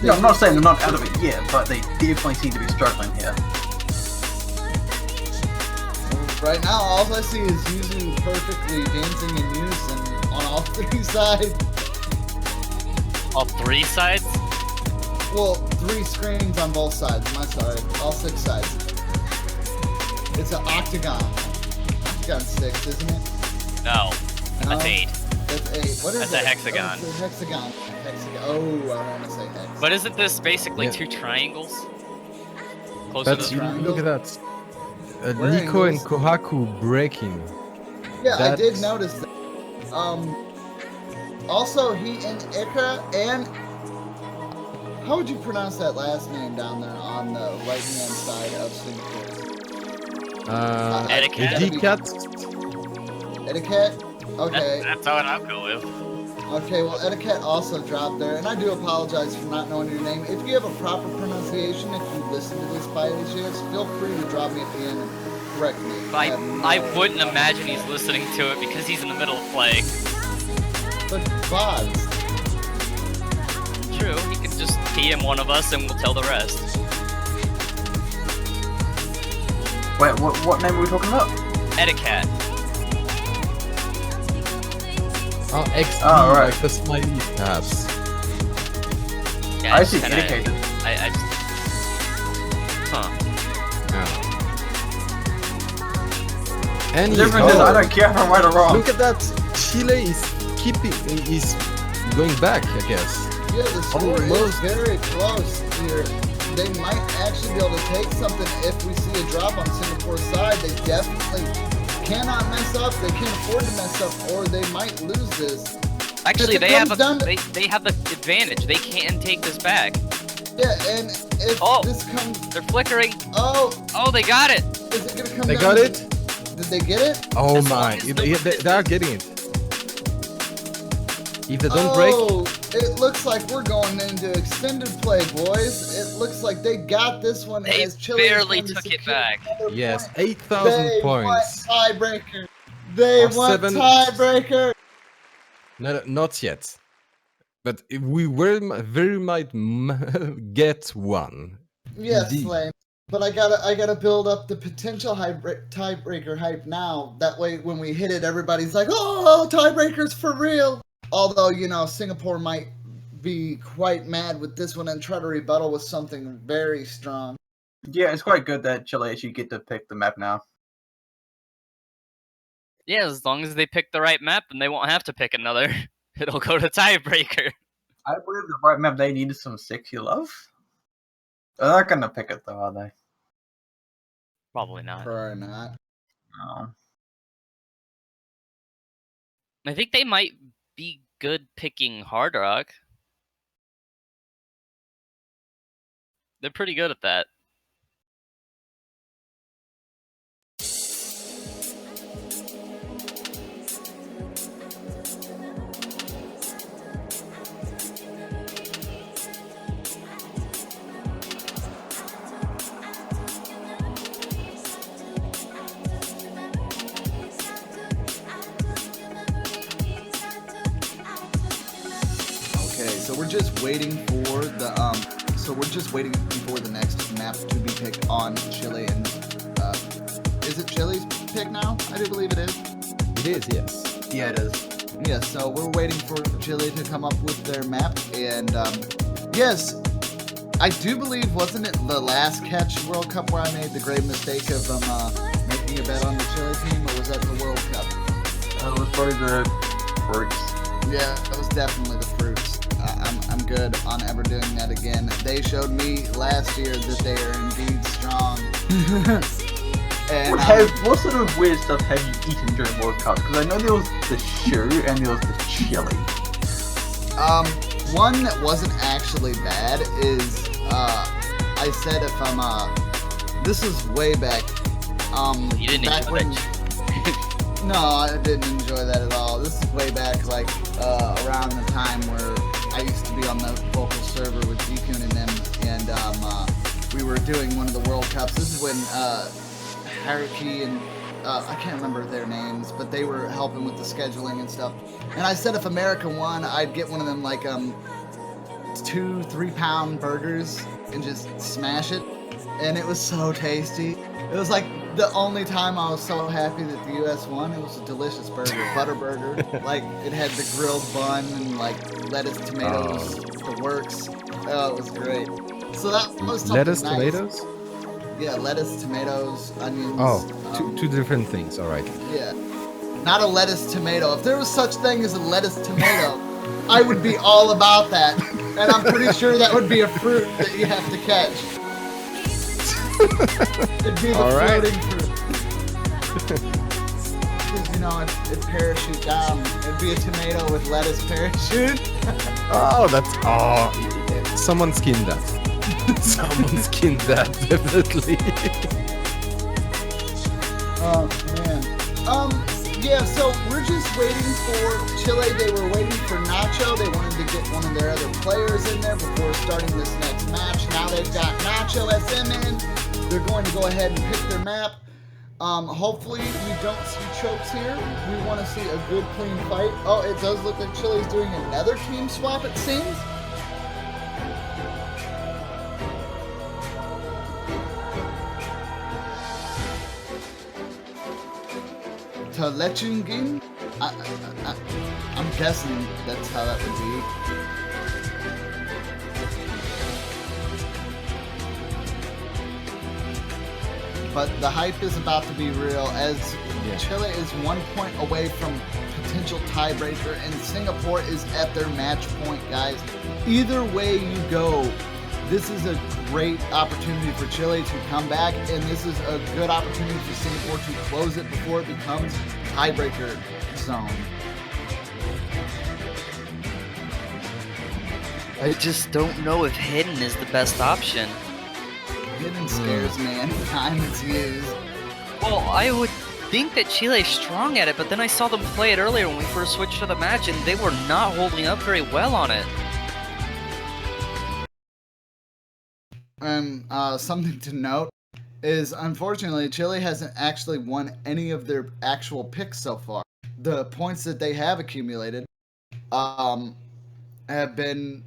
No, I'm not saying they're not out of it yet, but they definitely seem to be struggling here. Right now, all I see is Yuzu perfectly dancing in unison on all three sides. All three sides? Well, 3 screens on both sides. I'm sorry, all 6 sides. It's an octagon. Octagon 6, isn't it? No, that's 8. That's 8. What is That's it? a hexagon. Oh, it's a hexagon. Oh, I want to say hex. But isn't this basically 2 triangles? Closer That's, to the look at that. We're Nico and angles. Kohaku breaking. Yeah, I did That's- notice that. Also, he and Ikra and... How would you pronounce that last name down there on the right-hand side of Singapore? Etiquette? Etiquette? Etiquette? Okay. That's how I'll go with. Okay, well, Etiquette also dropped there, and I do apologize for not knowing your name. If you have a proper pronunciation, if you listen to this by any chance, feel free to drop me at the end and correct me. I wouldn't imagine he's listening to it because he's in the middle of playing. But VODs. True, he could just PM one of us and we'll tell the rest. Wait, what name are we talking about? Etiquette. Oh, XD, Oh, right. like the smiley tabs. Yeah, I it's see kinda- indicated. I just... Huh. And The difference is I don't care if I'm right or wrong. Look at that. Chile is going back, I guess. Yeah, the score Almost. is very close here. They might actually be able to take something if we see a drop on Singapore's side. They definitely cannot mess up. They can't afford to mess up, or they might lose this. Actually, If it they have comes down to- they have the advantage. They can take this back. Yeah, and if Oh. this comes... They're flickering. Oh, Oh, they got it. is it going to come They down got to- it? Did they get it? Oh As long my, as they are getting it. If they don't break, Oh, it looks like we're going into extended play, boys. It looks like they got this one They as Chile is barely going to took it secure back. another yes, point. 8,000 They points. want tiebreaker. They Or want 7 tiebreaker. No, not yet. But we very might get one. Yes, Indeed. Flame. But I gotta build up the potential tiebreaker hype now. That way, when we hit it, everybody's like, "Oh, tiebreakers for real!" Although, you know, Singapore might be quite mad with this one and try to rebuttal with something very strong. Yeah, it's quite good that Chile actually get to pick the map now. Yeah, as long as they pick the right map, then they won't have to pick another. It'll go to tiebreaker. I believe the right map they needed some sexy love. They're not gonna pick it though, are they? Probably not. Probably not. No. I think they might be good picking Hard Rock. They're pretty good at that. Okay, so we're just waiting for the next map to be picked on Chile and is it Chile's pick now? I do believe it is. It is, yes. Yeah, it is. Yeah, so we're waiting for Chile to come up with their map, and yes, I do believe, wasn't it the last Catch World Cup where I made the grave mistake of making a bet on the Chile team, or was that the World Cup? It was probably the Fruits. Yeah, that was definitely the Fruits. I'm good on ever doing that again. They showed me last year that they are indeed strong. And What sort of weird stuff have you eaten during World Cup? Because I know there was the shoe and there was the chili. one that wasn't actually bad is I said if I'm this is way back. You didn't back enjoy when. that. No, I didn't enjoy that at all. This is way back, like around the time where I used to be on the vocal server with G-Kun and them, and we were doing one of the World Cups. This is when Haruki and I can't remember their names, but they were helping with the scheduling and stuff. And I said if America won, I'd get one of them like 2-3 pound burgers and just smash it, and it was so tasty. It was like the only time I was so happy that the U.S. won. It was a delicious burger, butter burger. Like it had the grilled bun and like lettuce, tomatoes, the works. Oh, it was great. So that was something Lettuce, nice. tomatoes? Yeah, lettuce, tomatoes, onions. Oh, two different things. All right. Yeah, not a lettuce tomato. If there was such thing as a lettuce tomato, I would be all about that. And I'm pretty sure that would be a fruit that you have to catch. It'd be the All right. floating fruit. Because, you know, it parachute down. It'd be a tomato with lettuce parachute. Oh, that's someone skinned that. Someone skinned that, definitely. Oh, man. Yeah, so we're just waiting for Chile. They were waiting for Nacho. They wanted to get one of their other players in there before starting this next match. Now they've got Nacho SM in. They're going to go ahead and pick their map. Hopefully we don't see chokes here. We want to see a good, clean fight. Oh, it does look like Chile's doing another team swap, it seems. To Lechungin? I'm guessing that's how that would be. But the hype is about to be real as Chile is 1 point away from potential tiebreaker and Singapore is at their match point, guys. Either way you go, this is a great opportunity for Chile to come back, and this is a good opportunity for Singapore to close it before it becomes tiebreaker zone. I just don't know if Hidden is the best option. Hidden scares me anytime it's used. Well, I would think that Chile's strong at it, but then I saw them play it earlier when we first switched to the match, and they were not holding up very well on it. And something to note is, unfortunately, Chile hasn't actually won any of their actual picks so far. The points that they have accumulated have been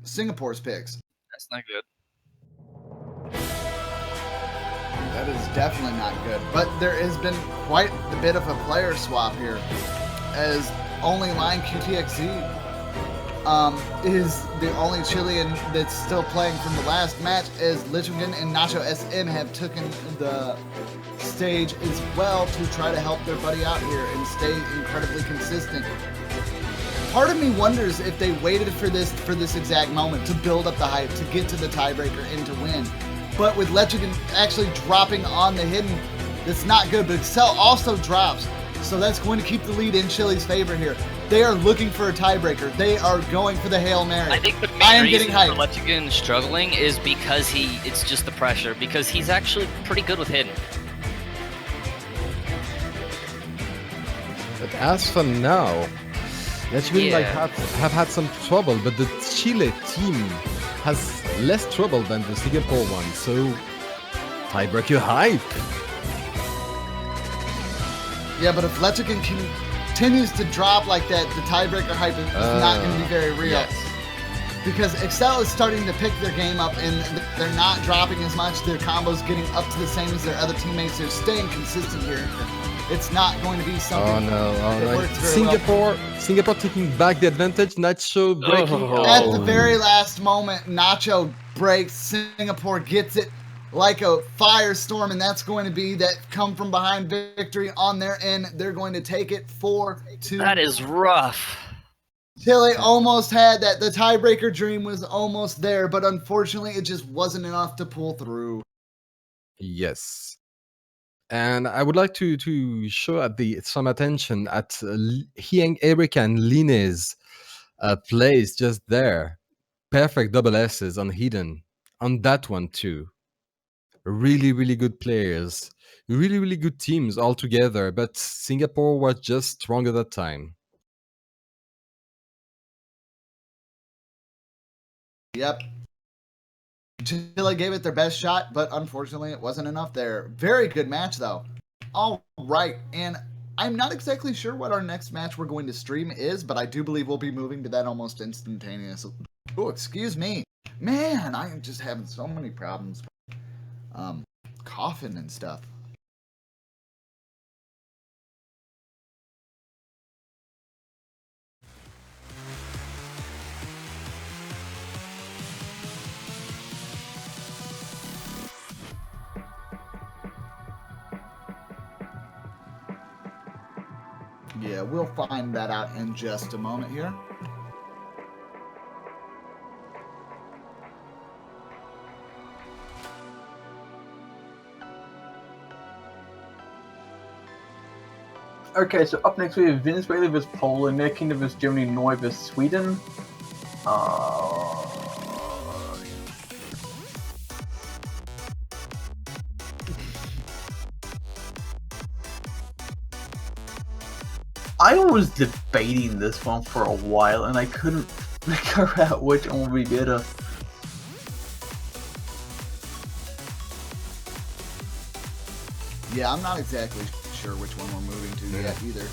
Singapore's picks. That's not good. That is definitely not good. But there has been quite a bit of a player swap here, as only Line QTXZ is the only Chilean that's still playing from the last match, as Lichungen and Nacho SM have taken the stage as well to try to help their buddy out here and stay incredibly consistent. Part of me wonders if they waited for this exact moment to build up the hype, to get to the tiebreaker and to win. But with Lechigan actually dropping on the Hidden, that's not good. But Excel also drops, so that's going to keep the lead in Chile's favor here. They are looking for a tiebreaker. They are going for the Hail Mary. I think the main reason for Lechigan struggling is because it's just the pressure, because he's actually pretty good with Hidden. But as for now, Lechigan have had some trouble, but the Chile team has less trouble than the Singapore one, so tiebreaker hype. Yeah, but if Lechigan continues to drop like that, the tiebreaker hype is not going to be very real. Yes. Because Excel is starting to pick their game up, and they're not dropping as much. Their combos getting up to the same as their other teammates. They're staying consistent here. It's not going to be something that works very well. Singapore taking back the advantage. Nacho breaking. At the very last moment, Nacho breaks. Singapore gets it like a firestorm, and that's going to be that come from behind victory on their end. They're going to take it 4-2. That is rough. Chile almost had that. The tiebreaker dream was almost there, but unfortunately, it just wasn't enough to pull through. Yes. And I would like to show some attention at Hyang Erika and Line's plays just there. Perfect double S's on Hidden. on that one too. Really, really good players. Really, really good teams all together, but Singapore was just strong at that time. Yep. Chile gave it their best shot, but unfortunately it wasn't enough there. Very good match, though. All right, and I'm not exactly sure what our next match we're going to stream is, but I do believe we'll be moving to that almost instantaneous. Oh, excuse me. Man, I am just having so many problems. Coughing and stuff. Yeah, we'll find that out in just a moment here. Okay, so up next we have Venezuela vs Poland, United Kingdom vs Germany, Norway vs Sweden. I was debating this one for a while, and I couldn't figure out which one would be better. Yeah, I'm not exactly sure which one we're moving to yet either.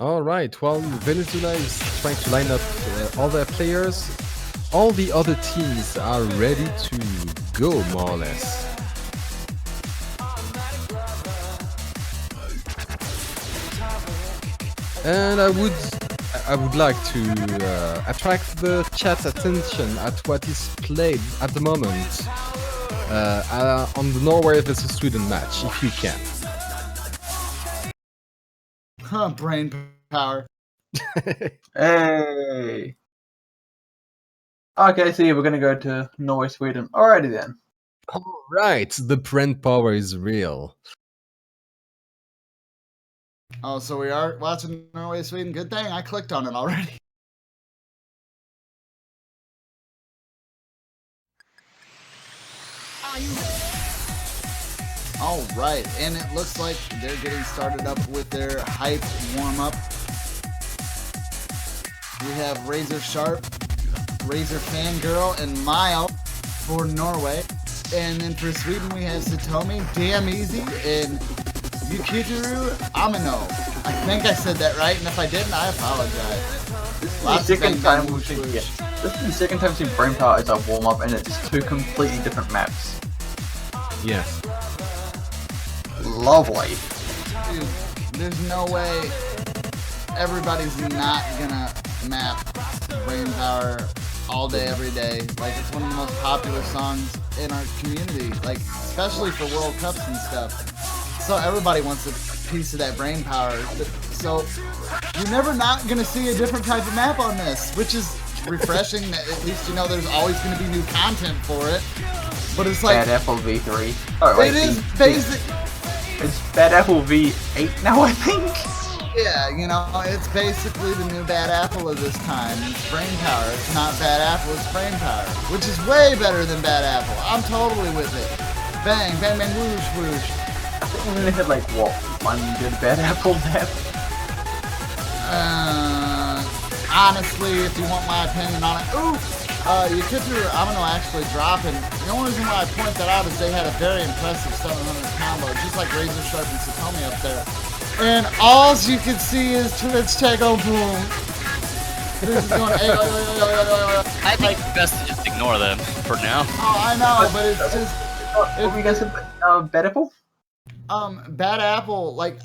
All right, well, Venezuela is trying to line up all their players. All the other teams are ready to go, more or less. And I would like to attract the chat's attention at what is played at the moment on the Norway versus Sweden match, if you can. Huh, brain power. Hey! Okay, so yeah, we're gonna go to Norway, Sweden. Alrighty then. All right, the brain power is real. Oh, so we are watching Norway, Sweden. Good thing I clicked on it already. All right, and it looks like they're getting started up with their hype warm-up. We have Razor Sharp, Razor Fangirl, and Mile for Norway. And then for Sweden, we have Satomi, Damn Easy, and Yukiteru Amino. I think I said that right, and if I didn't, I apologize. This is the second time we've seen Brain Power as a warm-up, and it's two completely different maps. Yes. Lovely. Dude, there's no way everybody's not gonna map Brain Power all day, every day. Like, it's one of the most popular songs in our community, like, especially for World Cups and stuff. So everybody wants a piece of that Brain Power. So you're never not gonna see a different type of map on this, which is refreshing. That at least you know there's always gonna be new content for it. But it's like Bad Apple V3. Oh wait, it is basic. It's Bad Apple V8 now, I think. Yeah, you know, it's basically the new Bad Apple of this time. It's Brain Power. It's not Bad Apple, it's Brain Power, which is way better than Bad Apple. I'm totally with it. Bang, bang, bang, whoosh, whoosh. I think we only had like what, one good Bad Apple map. Honestly, if you want my opinion on it, Yukiteru Amino actually dropping. The only reason why I point that out is they had a very impressive 700 combo, just like Razor Sharp and Satomi up there. And all you can see is Twitch Tego Boom. This is going, I think it's best to just ignore them for now. Oh, I know, but it's just. What were you guys saying? Bad Apple? Bad Apple, like,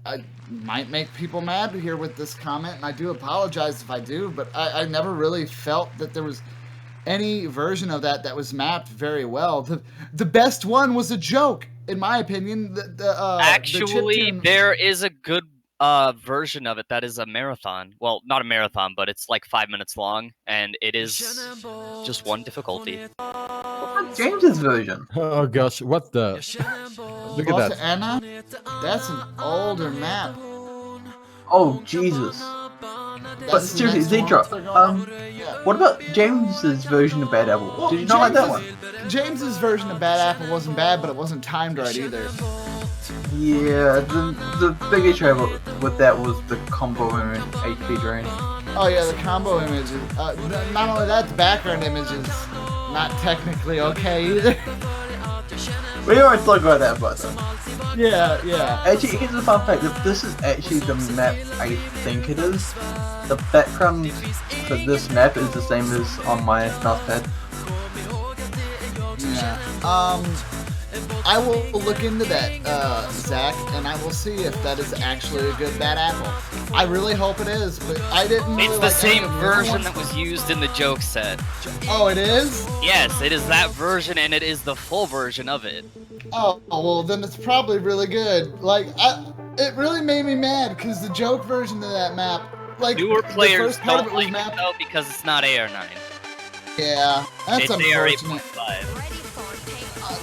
I might make people mad here with this comment, and I do apologize if I do, but I never really felt that there was any version of that was mapped very well. The best one was a joke, in my opinion. Actually, there is a good version of it that is a marathon. Well, not a marathon, but it's like 5 minutes long, and it is just one difficulty. What's James's version? Oh gosh, what the? Look at that. Anna? That's an older map. Oh Jesus! But seriously, Zedra, what about James's version of Bad Apple? Well, Did you not like that one? James's version of Bad Apple wasn't bad, but it wasn't timed right either. Yeah, the big issue with that was the combo and HP drain. Oh yeah, the combo images. Not only that, the background image is not technically okay either. We already talked about that, but Yeah. actually, here's the fun fact: if this is actually the map I think it is, the background for this map is the same as on my mousepad. Yeah. I will look into that, Zach, and I will see if that is actually a good Bad Apple. I really hope it is, but I didn't really It's the same version that was used in the joke set. Oh, it is? Yes, it is that version, and it is the full version of it. Oh, well, then it's probably really good. Like, it really made me mad, because the joke version of that map, like, Newer players the first part of don't it was like mapped. it though because it's not AR9. Yeah, that's It's unfortunate. AR8.5.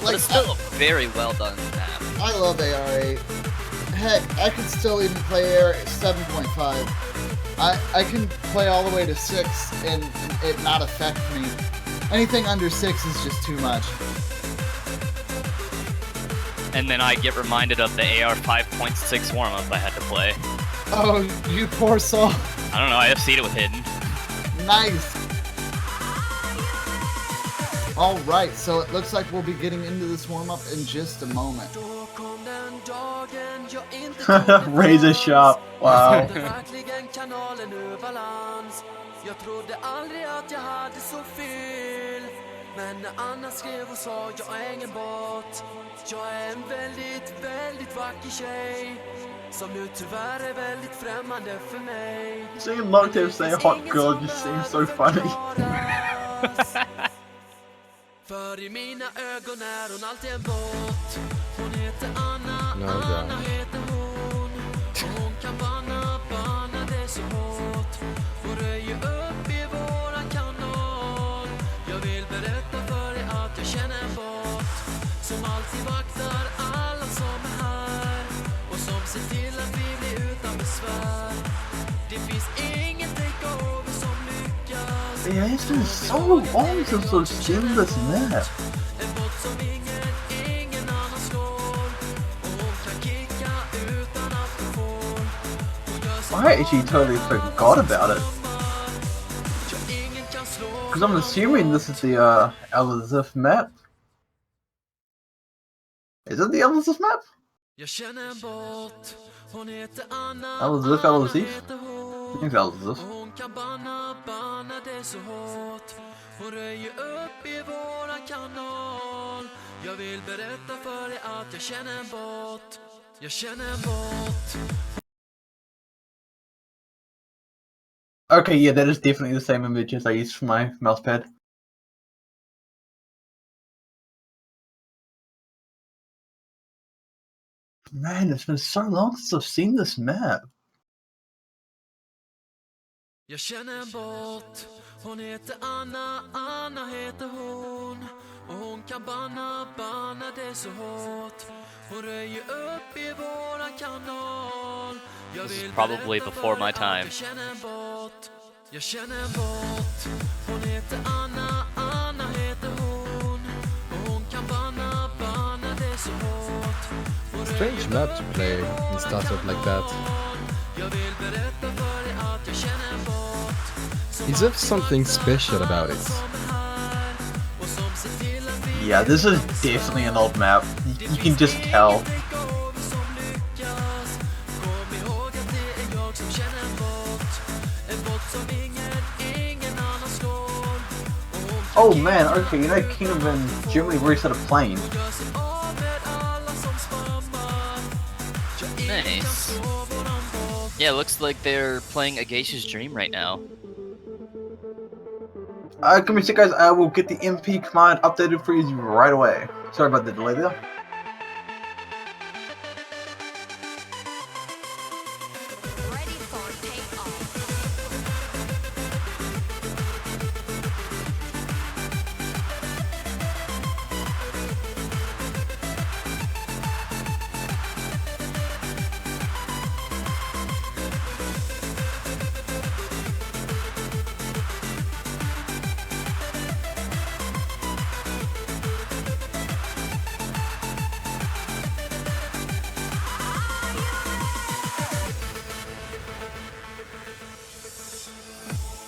But Like, it's still a very well done map. I love AR8. Heck, I could still even play AR 7.5. I can play all the way to 6 and it not affect me. Anything under 6 is just too much. And then I get reminded of the AR 5.6 warm-up I had to play. Oh, you poor soul. I don't know, I have seen it with Hidden. Nice. Alright, so it looks like we'll be getting into this warm-up in just a moment. Razor sharp. Wow. Jag trodde aldrig att jag hade så fel. Men när Anna skrev och sa jag är ingen bot. Jag är en väldigt, väldigt vacker tjej. Som nu tyvärr är väldigt främmande för mig. Seeing Loctave say hot girl just seems so funny. För i mina ögon är hon alltid en bot. Hon heter Anna, No, Anna heter hon. Och hon kan banna det så hårt. Och röjer upp i våran kanal. Jag vill berätta för dig att jag känner en bot. Som alltid vaktar alla som är här. Och som ser till att vi blir utan besvär. Det finns ingen takeover som lyckas. Yeah, it's been so long since I've seen this map. En bot som ingen annan slår. Och hon kan kicka utan att du får. I actually totally forgot about it. Because I'm assuming this is the Elizabeth map. Is it the Elizabeth map? Jag känner en bot. Hon heter Anna. Elizabeth, Anna Elizabeth? heter hon. I think Elizabeth. Och hon kan banna det så hårt. Hon röjer upp i våran kanal. Jag vill berätta för dig att jag känner en bot. Jag känner en bot. Okay, yeah, that is definitely the same image as I used for my mousepad. Man, it's been so long since I've seen this map. Jag känner en bot. Hon heter Anna, Anna heter hon. Och hon kan banna det så hårt. Hon röjer upp i våran kanal. Jag This is vill probably berätta before för my dig att time. Jag känner en bot. Jag känner en bot. Hon heter Anna, Anna heter hon. Och hon kan banna det så hårt. Hon Strange röjer map to upp play i in våran startup like that. Jag vill berätta för dig att jag känner en bot. Is there something special about it? Yeah, this is definitely an old map. You can just tell. Oh man, okay, you know Kingdom and Germany reset a plane. Nice. Yeah, looks like they're playing A Geisha's Dream right now. Give me a sec, guys. I will get the MP command updated for you right away. Sorry about the delay there. Ready for takeoff.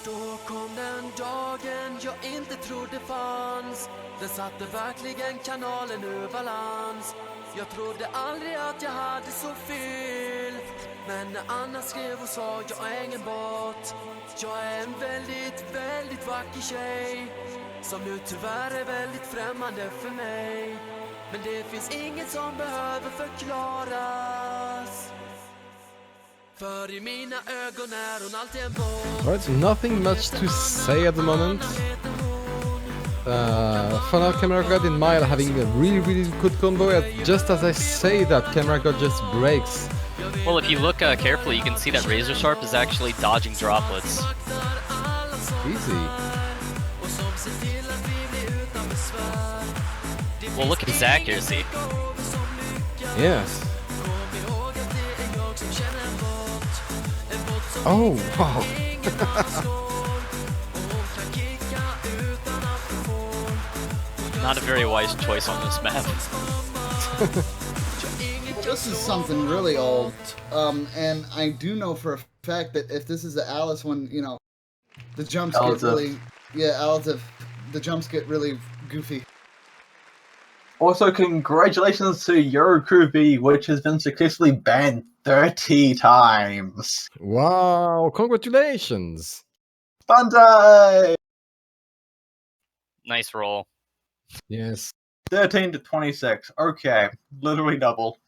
Då kom den dagen jag inte trodde fanns. Den satte verkligen kanalen ur balans. Jag trodde aldrig att jag hade så fel. Men när Anna skrev och sa jag är ingen bot. Jag är en väldigt, väldigt vacker tjej. Som nu tyvärr är väldigt främmande för mig. Men det finns inget som behöver förklaras. För i mina ögon är hon alltid en bot. Alright, so nothing much to say at the moment. For now, Camera God and Mile having a really good combo. Just as I say that, Camera God just breaks. Well, if you look carefully, you can see that Razor Sharp is actually dodging droplets. Easy. Well, look at his accuracy. Yes. Oh, wow. Not a very wise choice on this map. This is something really old, and I do know for a fact that if this is the Alice one, you know, the jumps get really, the jumps get really goofy. Also, congratulations to Yorukubi, which has been successfully banned 30 times. Wow, congratulations. Bandai! Nice roll. Yes. 13 to 26. Okay, literally double.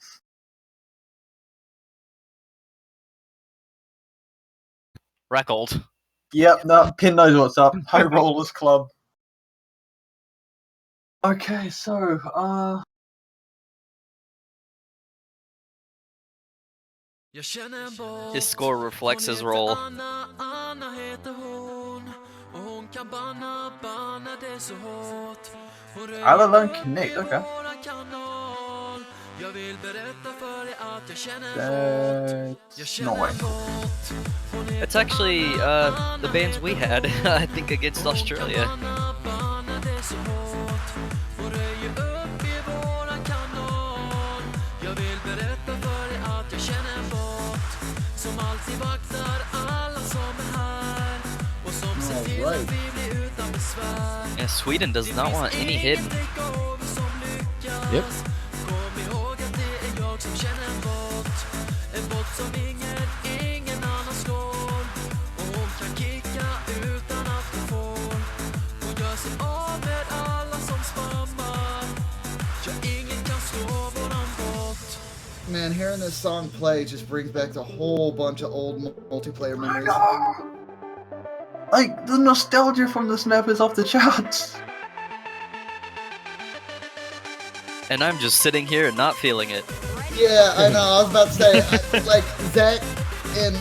Reckled. Yep, no, Pin knows what's up. High Rollers Club. Okay, so, His score reflects his role. Alla learn Connect, okay. That's no way. It's actually the bands we had, I think, against Australia. Right. Yeah, Sweden does not want any hidden. Yep. Man, hearing this song play just brings back a whole bunch of old multiplayer memories. Like, the nostalgia from this map is off the charts. And I'm just sitting here and not feeling it. Yeah, I know. I was about to say, like that, and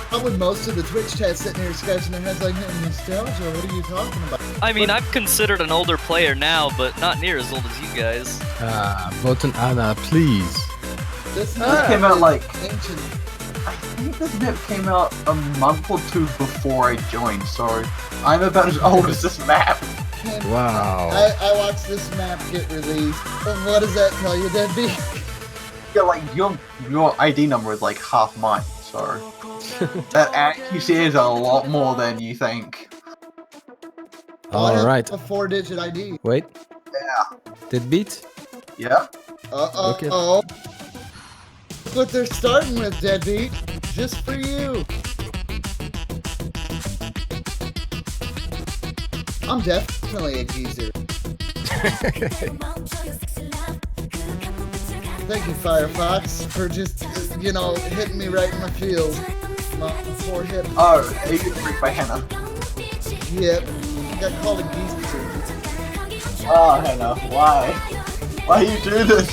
probably most of the Twitch chat sitting here scratching their heads like, hey, nostalgia. What are you talking about? I mean, I'm considered an older player now, but not near as old as you guys. Button Anna, please. This came out like ancient. I think this map came out a month or two before I joined, so I'm about as old as this map. Wow. I watched this map get released. And what does that tell you, Deadbeat? Yeah, like your ID number is like half mine, so that accuracy is a lot more than you think. Alright. A 4-digit ID. Wait. Yeah. Deadbeat? Yeah. Uh-oh. What they're starting with, Deadbeat. Just for you. I'm definitely a geezer. Thank you, Firefox, for just, you know, hitting me right in my field. My forehead. Oh, you can freak by Hannah. Yep. got called a geezer. Oh, Hannah, why? Why you do this?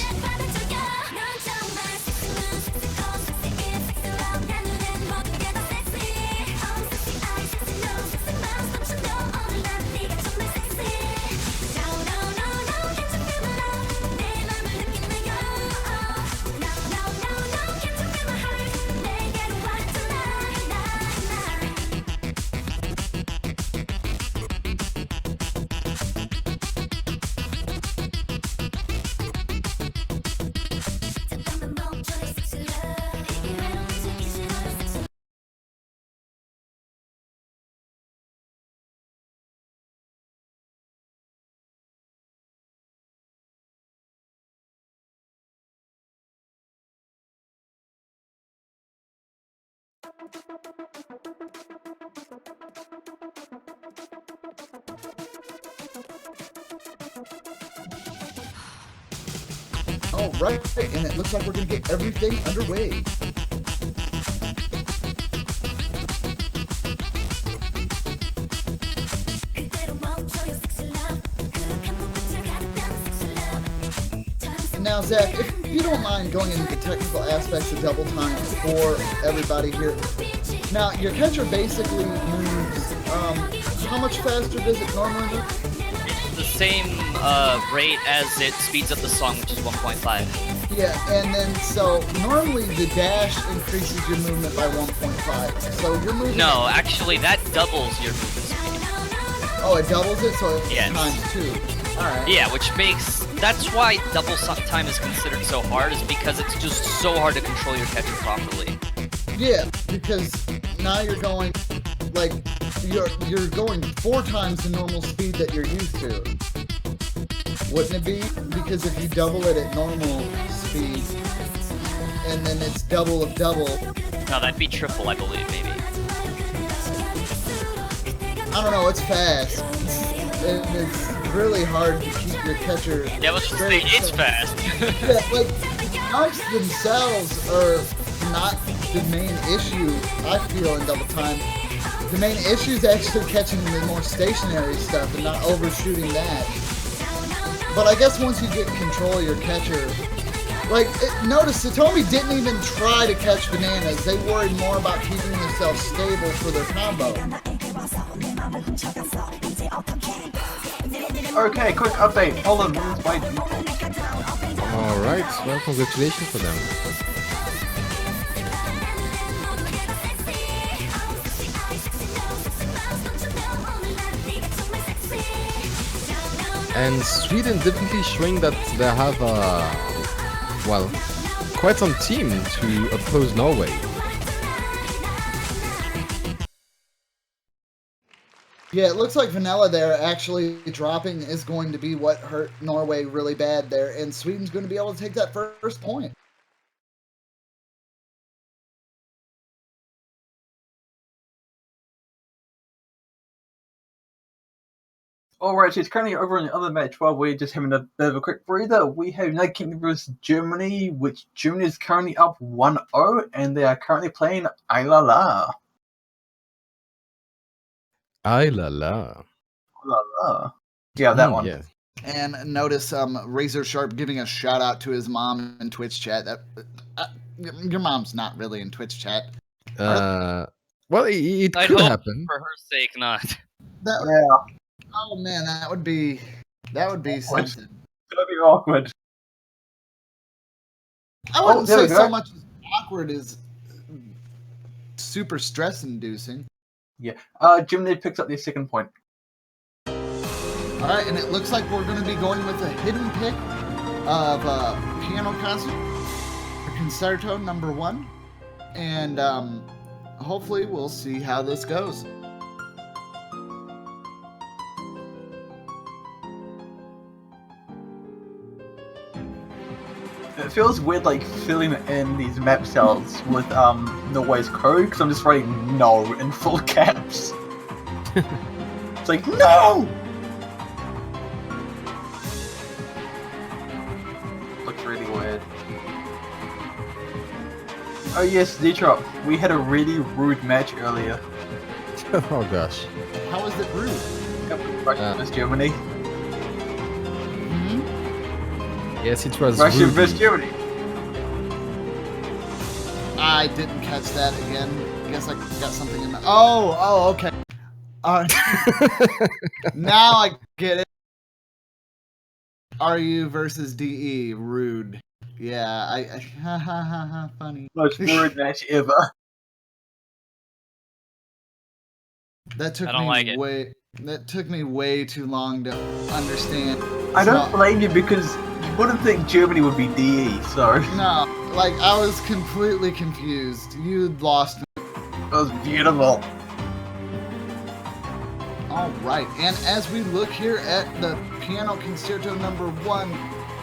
All right, and it looks like we're gonna get everything underway. Now, Zach, if you don't mind going into the technical aspects of double time for everybody here. Now, your catcher basically moves, how much faster does it normally move? The same rate as it speeds up the song, which is 1.5. Yeah, and then, so, normally the dash increases your movement by 1.5. So you're moving... No, actually, that doubles your movement speed. Oh, it doubles it? So it's Yes. times 2. Alright. Yeah, which makes... That's why double time is considered so hard, is because it's just so hard to control your catcher properly. Yeah, because now you're going, like, you're going 4 times the normal speed that you're used to. Wouldn't it be? Because if you double it at normal speed, and then it's double of double. No, that'd be triple, I believe, maybe. I don't know, it's fast. And it's really hard to keep your catcher Yeah, let's just say straight, it's so- fast. Yeah, like, jumps themselves are not the main issue, I feel, in double time. The main issue is actually catching the more stationary stuff and not overshooting that. But I guess once you get control of your catcher, like, notice Satomi didn't even try to catch bananas. They worried more about keeping themselves stable for their combo. Okay, quick update. All of moves by default. Alright, well, congratulations for them. And Sweden definitely showing that they have, well, quite some team to oppose Norway. Yeah, it looks like Vanilla there actually dropping is going to be what hurt Norway really bad there, and Sweden's going to be able to take that first point. Alright, so it's currently over in the other match while we're just having a bit of a quick breather. We have United Kingdom versus Germany, which Germany is currently up 1-0, and they are currently playing Ayla La. Ay la la. La La. Yeah, that one. Yeah. And notice Razor Sharp giving a shout out to his mom in Twitch chat. That your mom's not really in Twitch chat. Well, it I'd could hope happen. for her sake not. That, Yeah, oh man, that would be something. it's gonna be awkward. I wouldn't there we say go. so much as awkward as super stress inducing. Germany picks up the second point. All right, and it looks like we're going to be going with a hidden pick of piano concert, concerto number 1, and hopefully we'll see how this goes. It feels weird, like, filling in these map cells with Norway's code, because I'm just writing no in full caps. It's like, no! Looks really weird. Oh yes, D-Trop, we had a really rude match earlier. Oh gosh. How is it rude? Russia vs Germany. Hmm? Yes, it was Russia Rudy. vs Germany. I didn't catch that again. Guess I got something in my. Oh, okay. Now I get it. RU versus DE. Rude. Yeah, ha ha ha ha. Funny. Most rude match ever. That took I don't me like it. That took me way too long to understand. I don't So- blame you because you wouldn't think Germany would be DE, so No, like I was completely confused. You lost me. that was beautiful. All right, and as we look here at the Piano Concerto number 1,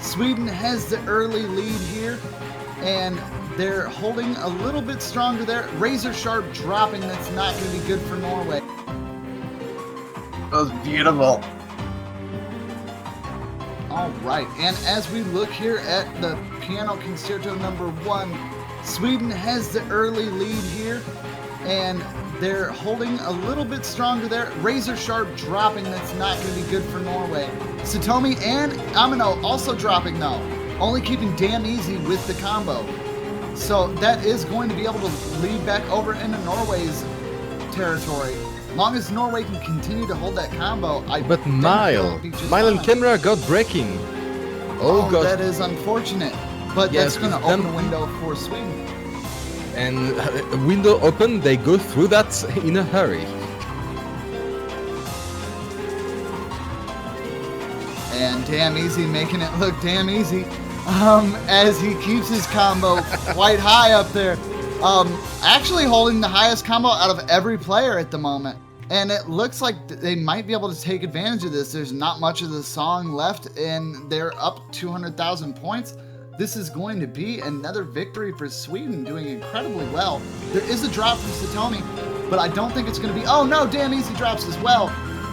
Sweden has the early lead here, and they're holding a little bit stronger there. Razor Sharp dropping, that's not going to be good for Norway. That was beautiful. All right, and as we look here at the Piano Concerto number 1, Sweden has the early lead here, and they're holding a little bit stronger there. Razor Sharp dropping, that's not going to be good for Norway. Satomi and Amino also dropping though, only keeping Damn Easy with the combo. So that is going to be able to lead back over into Norway's territory. Long as Norway can continue to hold that combo, I But think Mile they'll be just and fine. Kenra got breaking. Oh, god. That is unfortunate. But Yes, that's going to but then- open a window for Sweden. And window open, they go through that in a hurry. And Damn Easy making it look damn easy. As he keeps his combo quite high up there. Actually holding the highest combo out of every player at the moment. And it looks like they might be able to take advantage of this. There's not much of the song left, and they're up 200,000 points. This is going to be another victory for Sweden, doing incredibly well. There is a drop from Satomi, but I don't think it's going to be... Oh no, Damn Easy drops as well.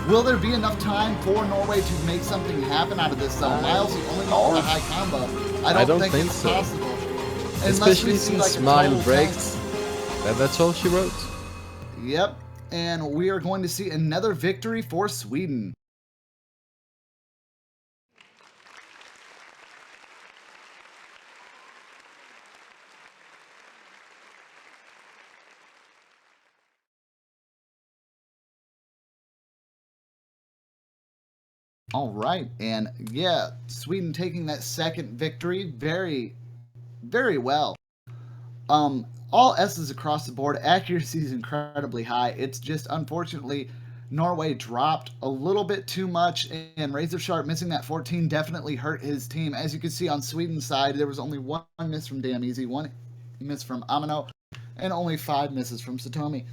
Will there be enough time for Norway to make something happen out of this though? Miles the only one with a high combo. I don't think it's so. possible. Unless Especially we see, since like, a Smile total breaks. That's all she wrote. tank. Yep, and we are going to see another victory for Sweden. All right, and yeah, Sweden taking that second victory very, very well. All S's across the board. Accuracy is incredibly high. It's just unfortunately Norway dropped a little bit too much, and Razor Sharp missing that 14 definitely hurt his team. As you can see on Sweden's side, there was only one miss from Damn Easy, one miss from Amino, and only 5 misses from Satomi.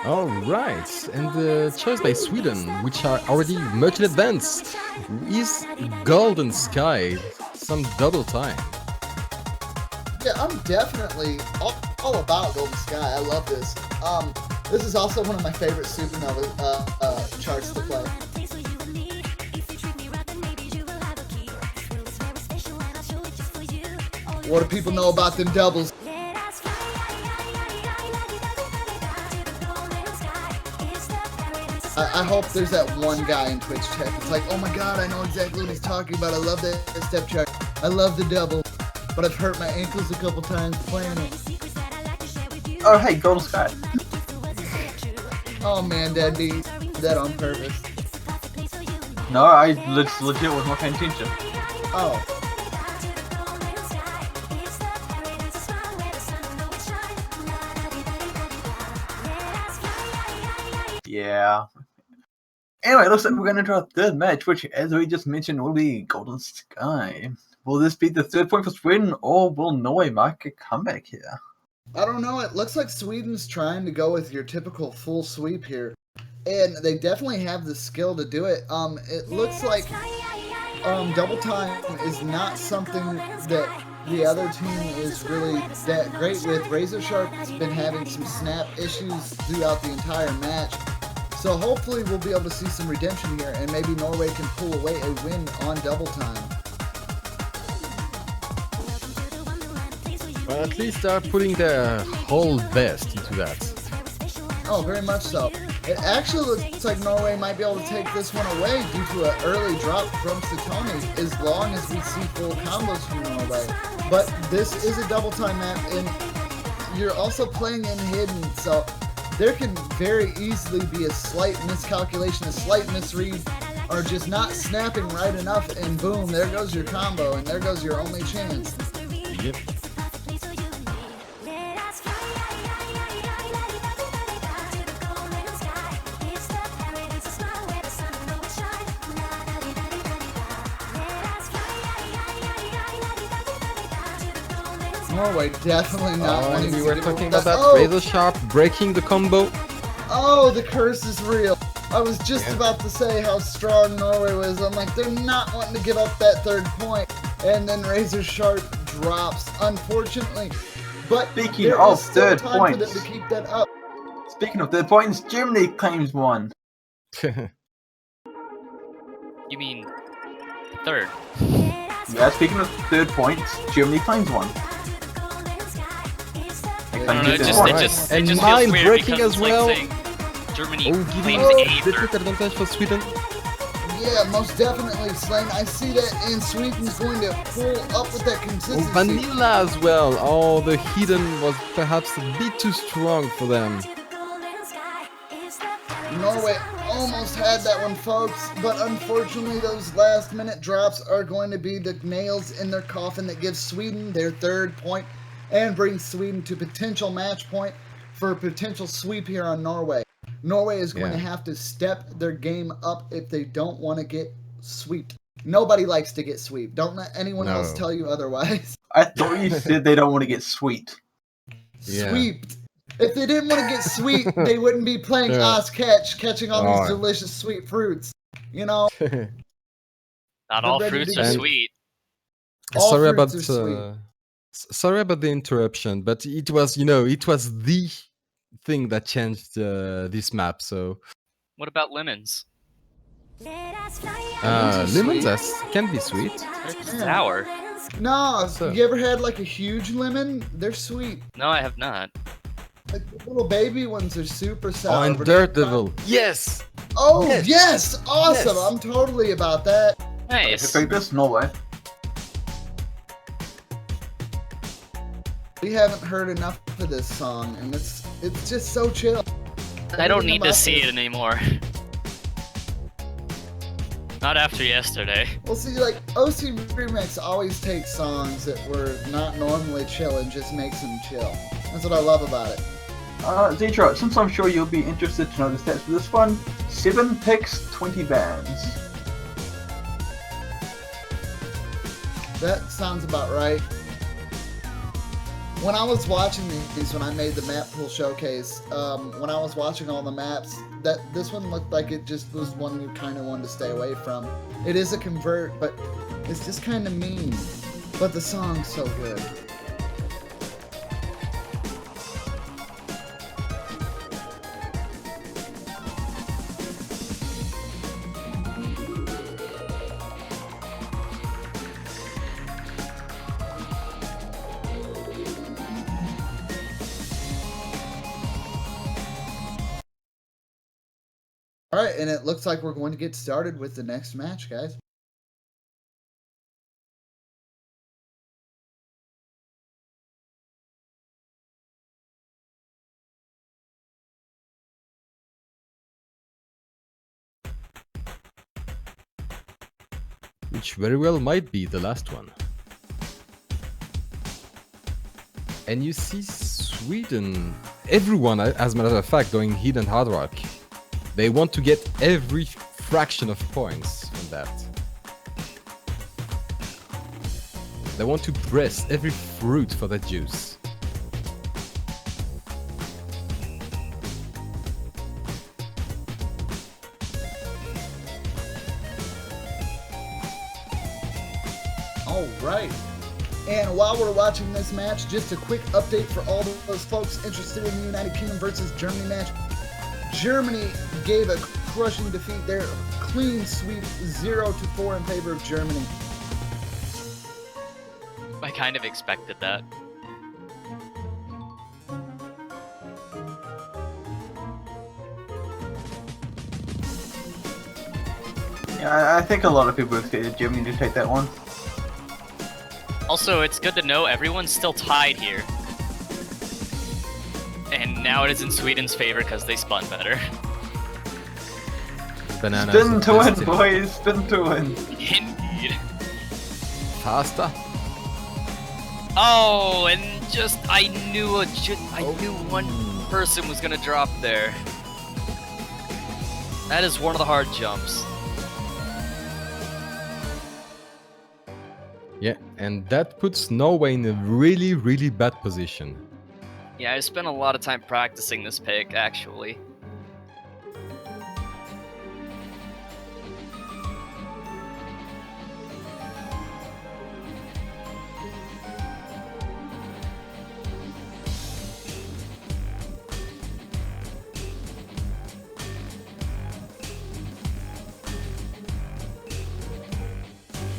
All right, and the choice by Sweden, which are already much in advance, is Golden Sky, some double time. Yeah, I'm definitely all about Golden Sky. I love this. This is also one of my favorite Supernova charts to play. What do people know about them doubles? I hope there's that one guy in Twitch chat. It's like, oh my god, I know exactly what he's talking about. I love that step chart. I love the double. But I've hurt my ankles a couple times playing it. Oh, hey, Golden Sky. Oh man, that'd be that on purpose. No, I legit was not paying attention. Oh. Yeah. Anyway, it looks like we're going into our third match, which, as we just mentioned, will be Golden Sky. Will this be the 3rd point for Sweden, or will Norway make a comeback here? I don't know. It looks like Sweden's trying to go with your typical full sweep here, and they definitely have the skill to do it. It looks like double time is not something that the other team is really that great with. Razor Sharp's been having some snap issues throughout the entire match, so hopefully we'll be able to see some redemption here, and maybe Norway can pull away a win on double time. Well, at least they're putting their whole best into that. Oh, very much so. It actually looks like Norway might be able to take this one away due to an early drop from Satoni, as long as we see full combos from Norway. But this is a double time map, and you're also playing in hidden, so there can very easily be a slight miscalculation, a slight misread, or just not snapping right enough, and boom, there goes your combo, and there goes your only chance. Yep. Norway definitely not wanting we to were do talking about that. Oh! Razor Sharp breaking the combo. Oh, the curse is real. I was just about to say how strong Norway was. I'm like, they're not wanting to give up that 3rd point. And then Razor Sharp drops, unfortunately. But Speaking there of is still third time for them points. to keep that up. Speaking of 3rd points, Germany claims one. You mean 3rd? Yeah, speaking of 3rd points, Germany claims one. I don't know, it Alright. just And feels mine weird breaking because as it's like well. saying Germany Oh, claims giving a the third. quick advantage for Sweden. Yeah, most definitely, Slane. I see that, and Sweden's going to pull up with that Oh, consistency. Vanilla as well. Oh, the hidden was perhaps a bit too strong for them. Norway almost had that one, folks, but unfortunately those last-minute drops are going to be the nails in their coffin that gives Sweden their 3rd point and brings Sweden to potential match point for a potential sweep here on Norway. Norway is going to have to step their game up if they don't want to get swept. Nobody likes to get swept. Don't let anyone else No. tell you otherwise. I thought you said they don't want to get sweet. Yeah. Swept. If they didn't want to get sweet, they wouldn't be playing Yeah. Os Catch, catching all these Oh. delicious sweet fruits. You know, Not all ready fruits to are get- sweet. all Sorry about fruits are sweet. sorry about the interruption, but it was it was the thing that changed this map. So What about lemons? lemons can be sweet. They're sour. No, So- you ever had like a huge lemon? They're sweet. No, I have not. Like the little baby ones are super sour. Oh, and but Dirt they're not- Devil. Yes. Oh Yes. yes, awesome! Yes. I'm totally about that. Nice. Take this, Norway. We haven't heard enough of this song, and it's just so chill. I don't Everything need to about see this. it anymore. Not after yesterday. Well, see, like OC Remix always takes songs that were not normally chill and just makes them chill. That's what I love about it. Zitra, since I'm sure you'll be interested to know the stats for this one, 7 picks, 20 bans. That sounds about right. When I was watching these, when I made the map pool showcase, when I was watching all the maps, this one looked like it just was one you kind of wanted to stay away from. It is a convert, but it's just kind of mean. But the song's so good. All right, and it looks like we're going to get started with the next match, guys. Which very well might be the last one. And you see Sweden, everyone, as a matter of fact, going hidden hard rock. They want to get every fraction of points on that. They want to press every fruit for the juice. All right. And while we're watching this match, just a quick update for all those folks interested in the United Kingdom versus Germany match. Germany gave a crushing defeat there, clean sweep 0-4 in favor of Germany. I kind of expected that. Yeah, I think a lot of people expected Germany to take that one. Also, it's good to know everyone's still tied here. And now it is in Sweden's favor because they spun better. Bananas. Spin to win, Destiny. boys! Spin to win! Indeed. Faster. Oh, and just I knew one person was gonna drop there. That is one of the hard jumps. Yeah, and that puts Norway in a really, really bad position. Yeah, I spent a lot of time practicing this pick, actually.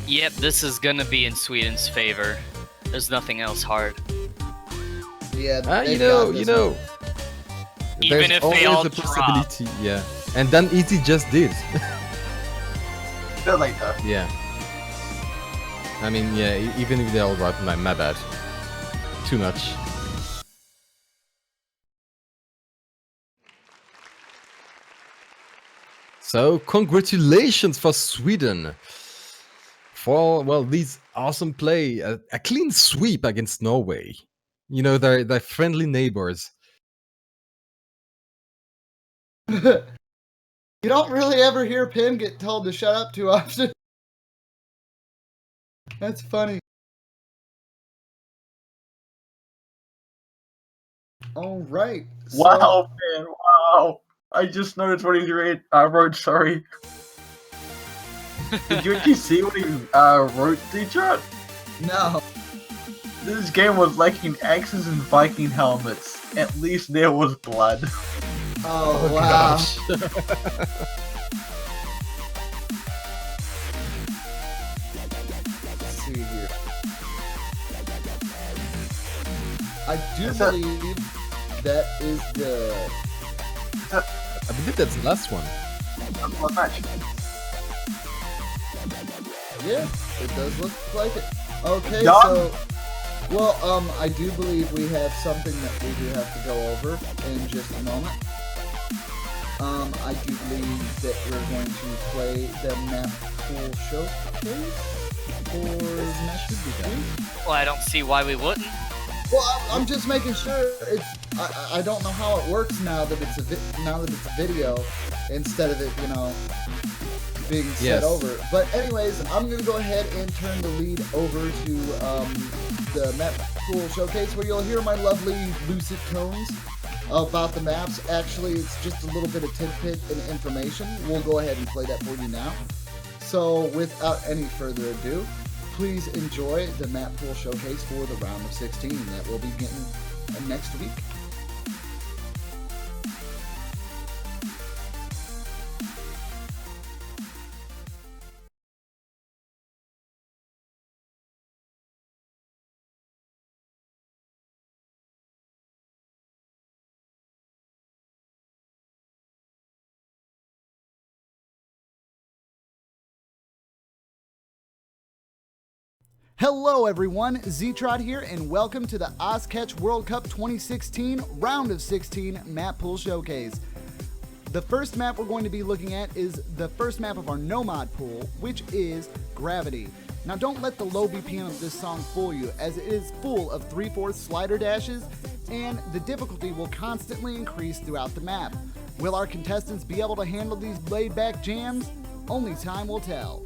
Yep, this is gonna be in Sweden's favor. There's nothing else hard. Yeah, You they've got know, this you know. one. Even There's if they always all a drop. possibility, yeah. And then Easy just did. Bit later. Yeah. I mean, yeah, even if they all drop, my bad. Too much. So, congratulations for Sweden for, well, these awesome play, a clean sweep against Norway. You know, they're friendly neighbors. You don't really ever hear Pim get told to shut up too often. That's funny. All right. so- Wow, man, wow! I just noticed what he wrote, sorry. Did you actually see what he wrote, D-Chart? No. This game was lacking axes and Viking helmets. At least there was blood. Oh, wow. Gosh. Let's see here. I do Is that- believe that is the. I believe that's the last one. What match? Yeah, it does look like it. Okay, Done. so. Well, I do believe we have something that we do have to go over in just a moment. I do believe that we're going to play the map pool showcase for match 2. Well, I don't see why we wouldn't. Well, I'm just making sure it's. I don't know how it works now that it's a video instead of it, being set Yes. over. But anyways, I'm gonna go ahead and turn the lead over to the map pool showcase, where you'll hear my lovely lucid tones about the maps. Actually, it's just a little bit of tidbit and information. We'll go ahead and play that for you now. So, without any further ado, please enjoy the map pool showcase for the round of 16 that will be getting next week. Hello everyone, Ztrod here, and welcome to the OzCatch World Cup 2016 Round of 16 Map Pool Showcase. The first map we're going to be looking at is the first map of our no mod pool, which is Gravity. Now don't let the low BPM of this song fool you, as it is full of 3/4 slider dashes, and the difficulty will constantly increase throughout the map. Will our contestants be able to handle these laid back jams? Only time will tell.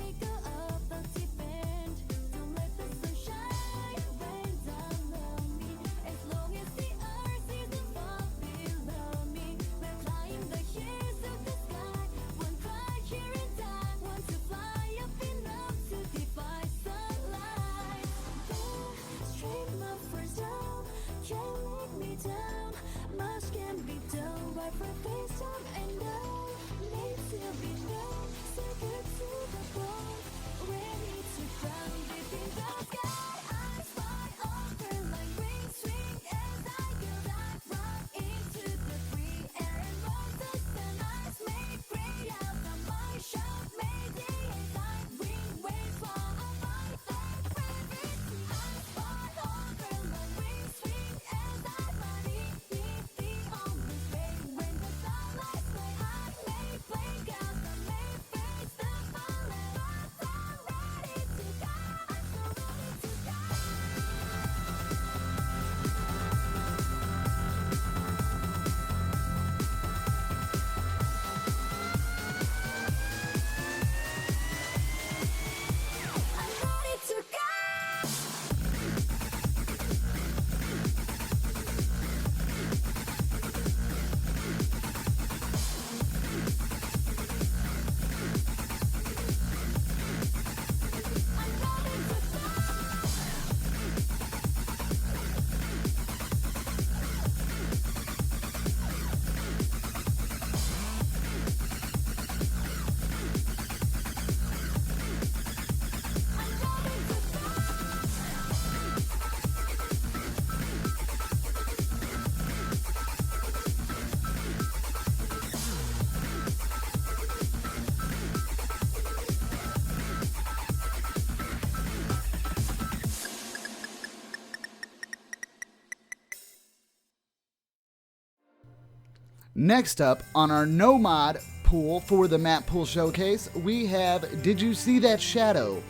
Next up on our no mod pool for the map pool showcase, we have Did You See That Shadow?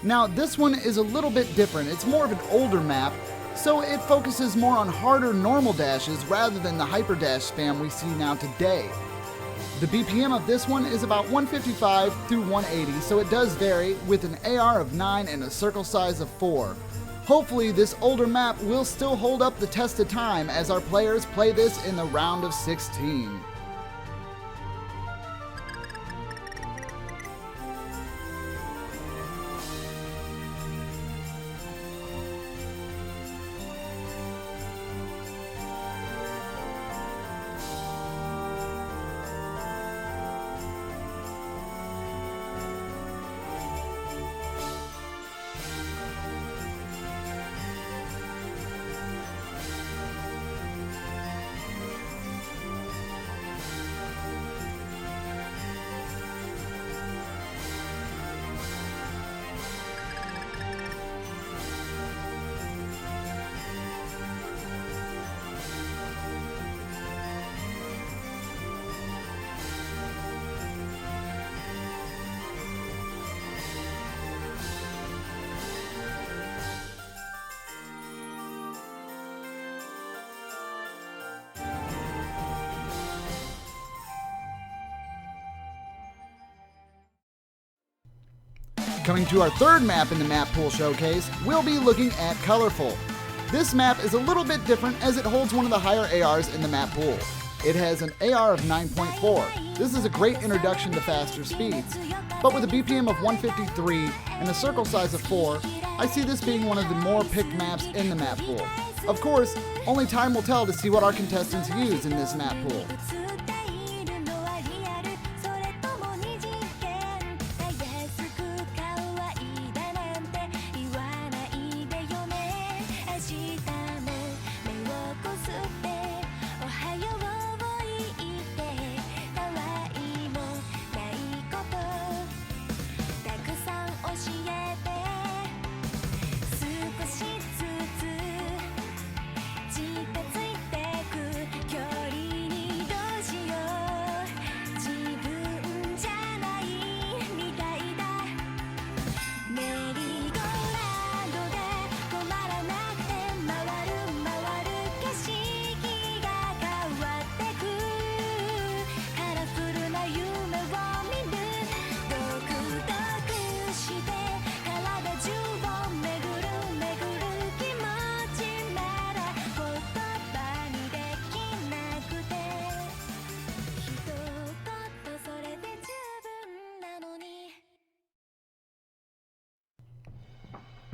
Now this one is a little bit different. It's more of an older map, so it focuses more on harder normal dashes rather than the hyper dash spam we see now today. The BPM of this one is about 155 through 180, so it does vary, with an AR of 9 and a circle size of 4. Hopefully this older map will still hold up the test of time as our players play this in the round of 16. Coming to our third map in the map pool showcase, we'll be looking at Colorful. This map is a little bit different as it holds one of the higher ARs in the map pool. It has an AR of 9.4. This is a great introduction to faster speeds, but with a BPM of 153 and a circle size of 4, I see this being one of the more picked maps in the map pool. Of course, only time will tell to see what our contestants use in this map pool.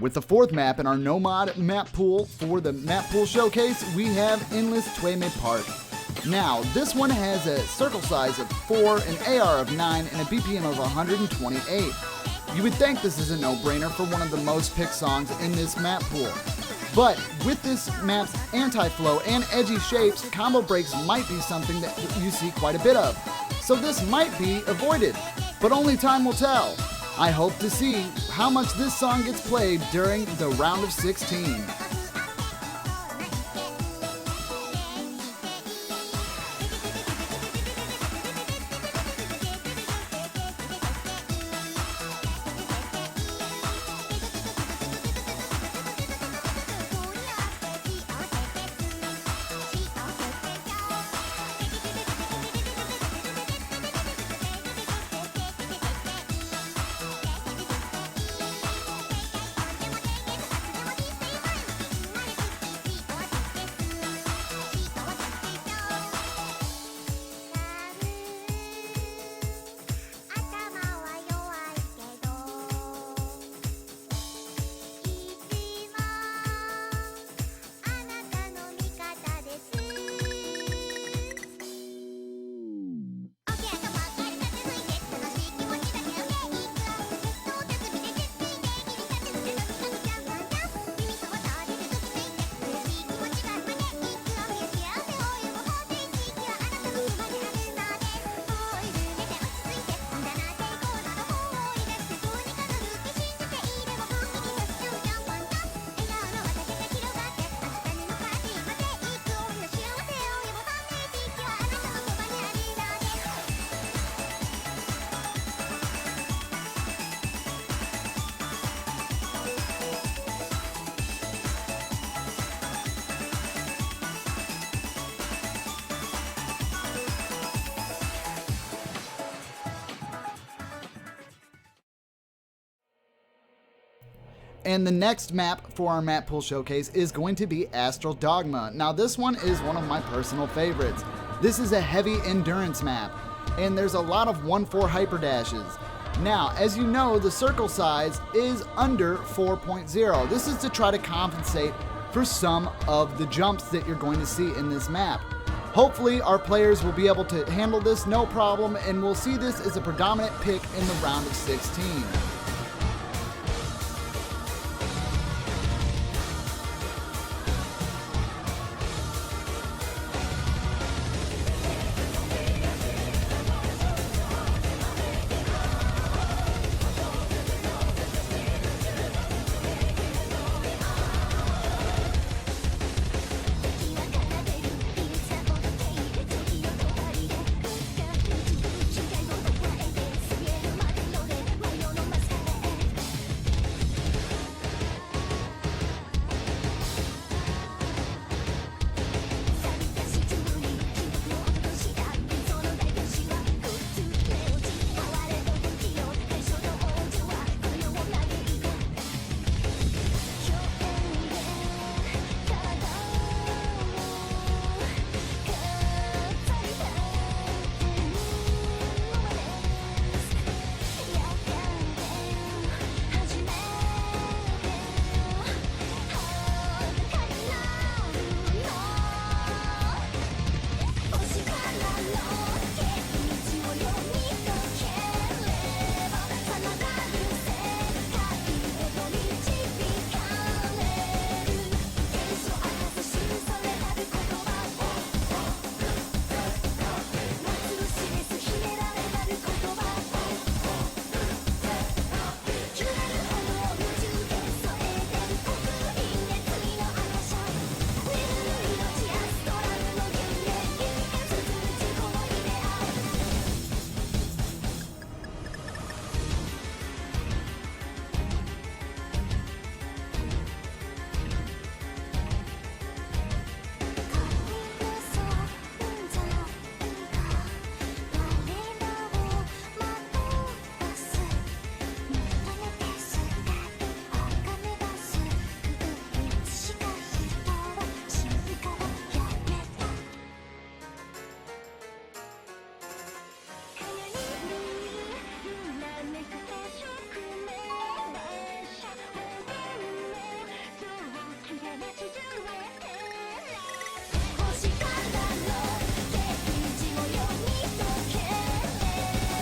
With the fourth map in our no mod map pool for the map pool showcase, we have Endless Twayme Park. Now, this one has a circle size of 4, an AR of 9, and a BPM of 128. You would think this is a no-brainer for one of the most picked songs in this map pool. But with this map's anti-flow and edgy shapes, combo breaks might be something that you see quite a bit of. So this might be avoided, but only time will tell. I hope to see how much this song gets played during the round of 16. And the next map for our map pool showcase is going to be Astral Dogma. Now this one is one of my personal favorites. This is a heavy endurance map, and there's a lot of 1-4 hyperdashes. Now, as you know, the circle size is under 4.0. This is to try to compensate for some of the jumps that you're going to see in this map. Hopefully, our players will be able to handle this no problem, and we'll see this as a predominant pick in the round of 16. 星からのゲージを読み解けれ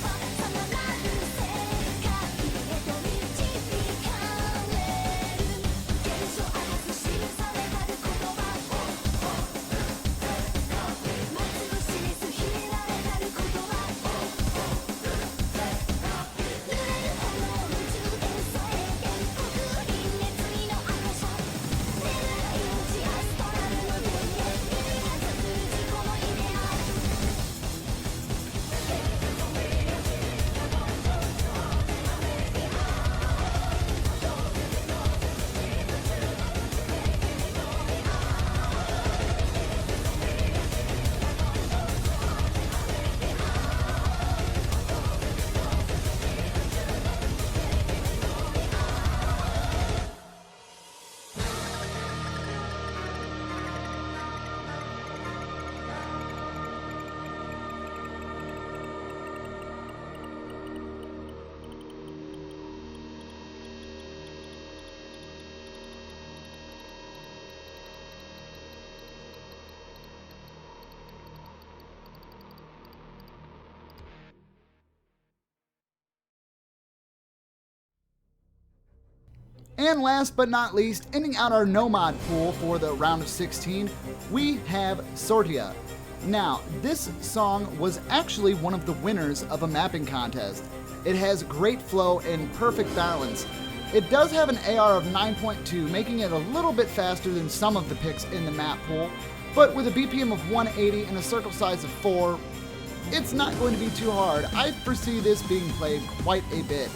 ばさまなる世界へと導かれる現象あらず記されたる言葉まっすぐ示す秘められたる言葉濡れる炎の充電さえ原告輪熱にの赤さ眠る命アストラルの電源意味がさする自己のイデアAnd last but not least, ending out our no mod pool for the round of 16, we have Sortia. Now, this song was actually one of the winners of a mapping contest. It has great flow and perfect balance. It does have an AR of 9.2, making it a little bit faster than some of the picks in the map pool, but with a BPM of 180 and a circle size of 4, it's not going to be too hard. I foresee this being played quite a bit.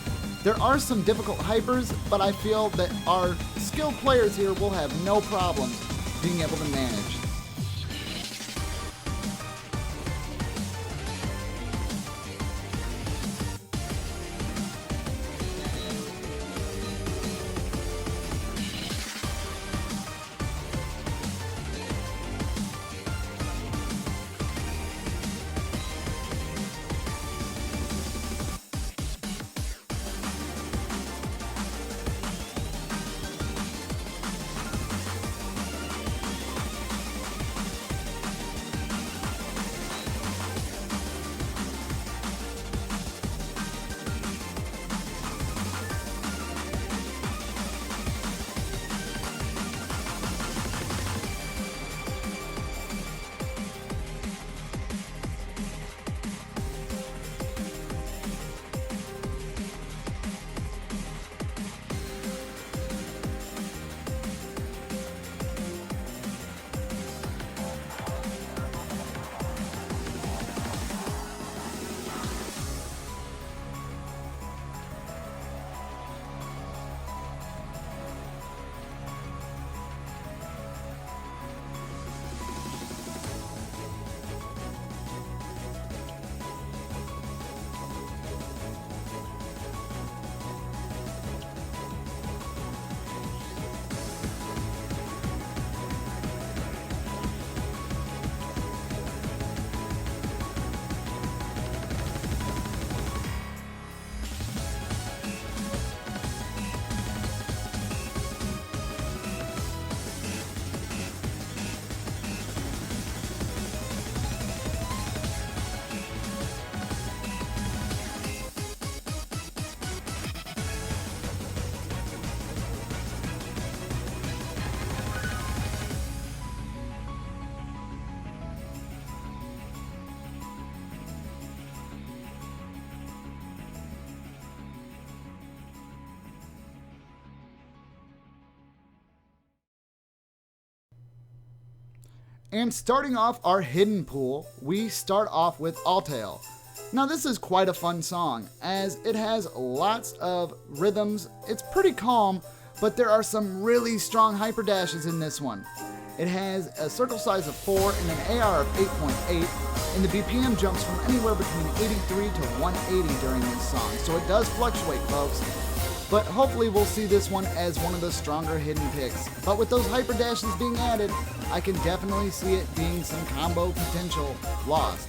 There are some difficult hypers, but I feel that our skilled players here will have no problems being able to manage. And starting off our hidden pool, we start off with Altail. Now this is quite a fun song, as it has lots of rhythms. It's pretty calm, but there are some really strong hyperdashes in this one. It has a circle size of 4 and an AR of 8.8, and the BPM jumps from anywhere between 83 to 180 during this song, so it does fluctuate, folks. But hopefully we'll see this one as one of the stronger hidden picks. But with those hyperdashes being added, I can definitely see it being some combo potential lost.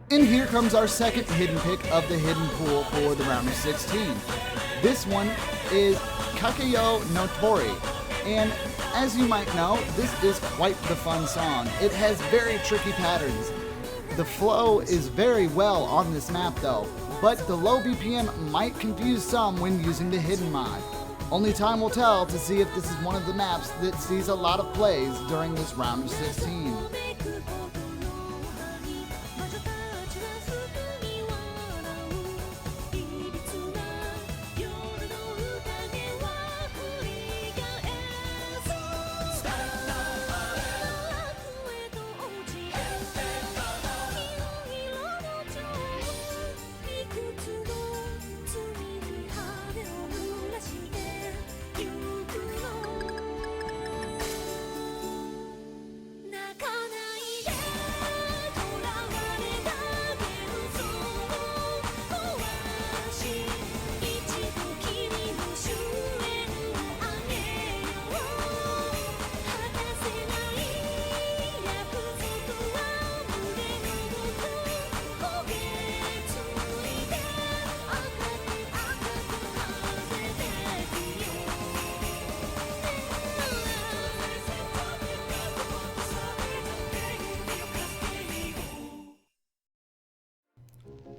And here comes our second hidden pick of the hidden pool for the round of 16. This one is Kakeyo no Tori. And as you might know, this is quite the fun song. It has very tricky patterns. The flow is very well on this map though, but the low BPM might confuse some when using the hidden mod. Only time will tell to see if this is one of the maps that sees a lot of plays during this round of 16.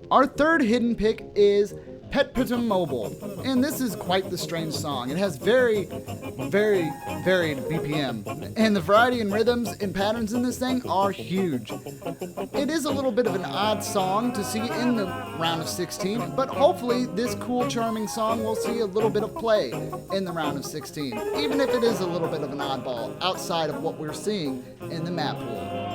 Our third hidden pick is Petputum Mobile, and this is quite the strange song. It has very varied BPM, and the variety in rhythms and patterns in this thing are huge. It is a little bit of an odd song to see in the round of 16, but hopefully this cool, charming song will see a little bit of play in the round of 16, even if it is a little bit of an oddball outside of what we're seeing in the map pool.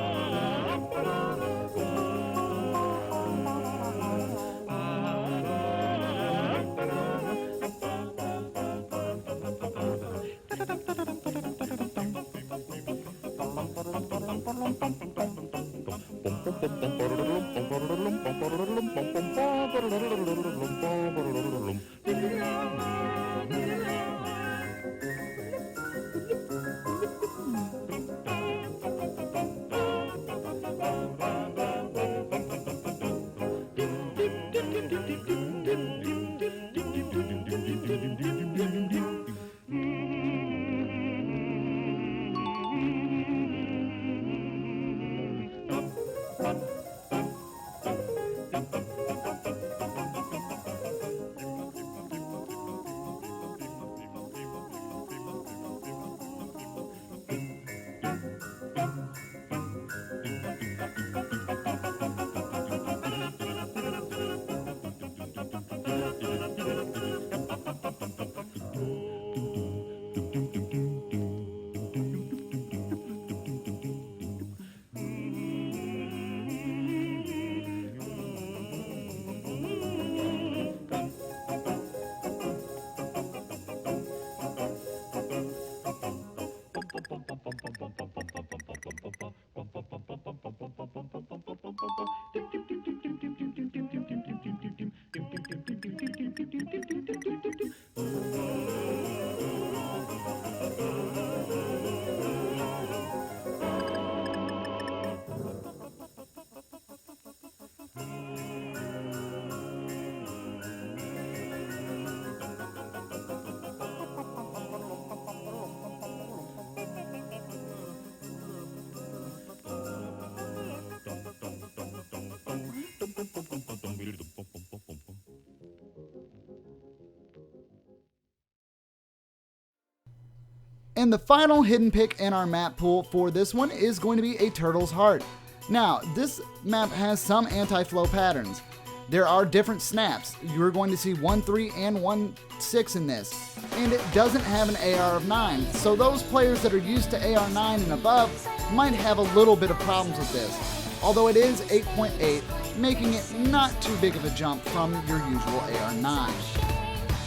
And the final hidden pick in our map pool for this one is going to be a Turtle's Heart. Now, this map has some anti-flow patterns. There are different snaps. You're going to see 1-3 and 1-6 in this. And it doesn't have an AR of 9. So those players that are used to AR 9 and above might have a little bit of problems with this. Although it is 8.8, making it not too big of a jump from your usual AR 9.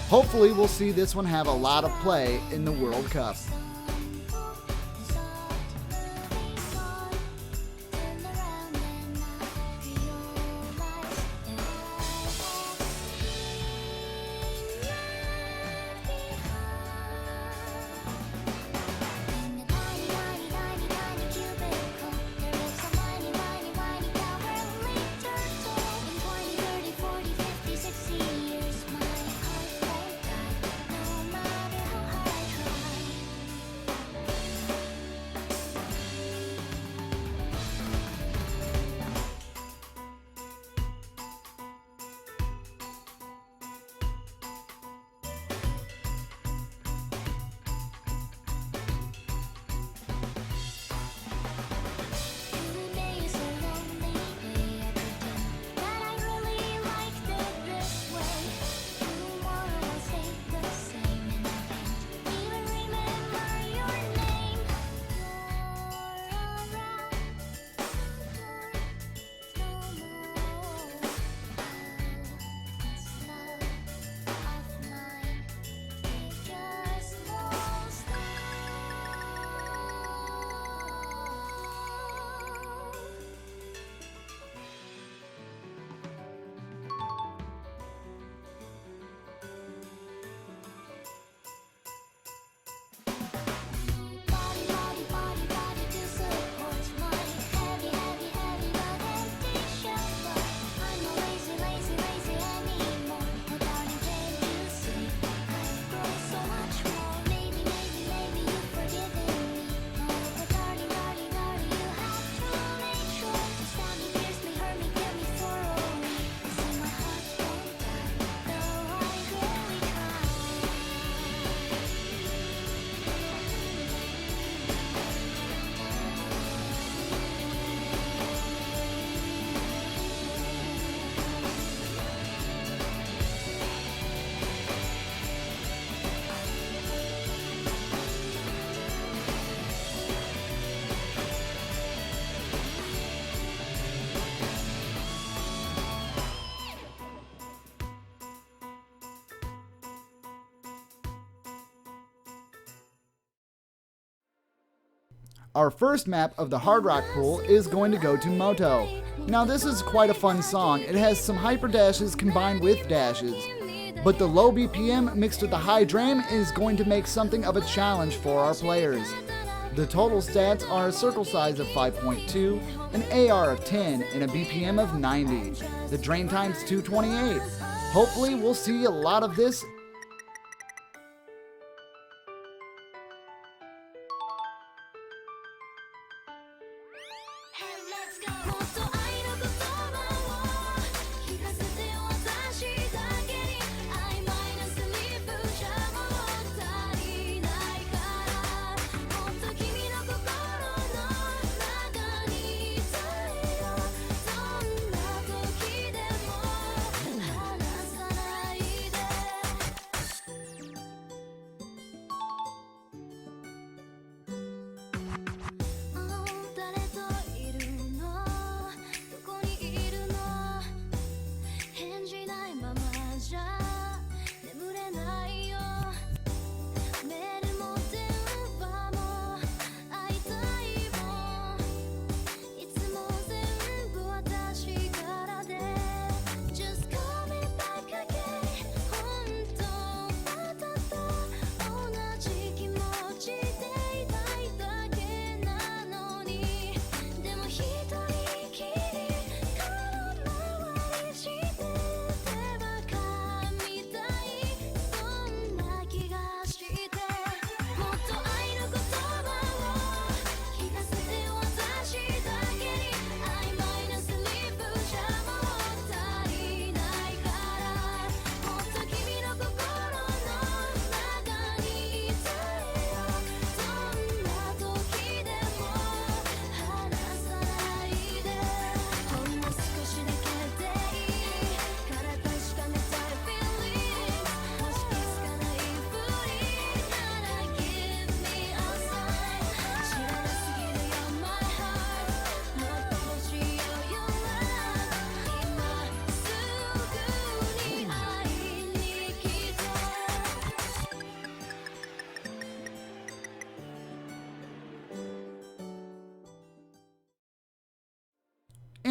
Hopefully we'll see this one have a lot of play in the World Cup. Our first map of the Hard Rock pool is going to go to Moto. Now this is quite a fun song. It has some hyper dashes combined with dashes. But the low BPM mixed with the high dram is going to make something of a challenge for our players. The total stats are a circle size of 5.2, an AR of 10, and a BPM of 90. The drain time's 228. Hopefully we'll see a lot of this.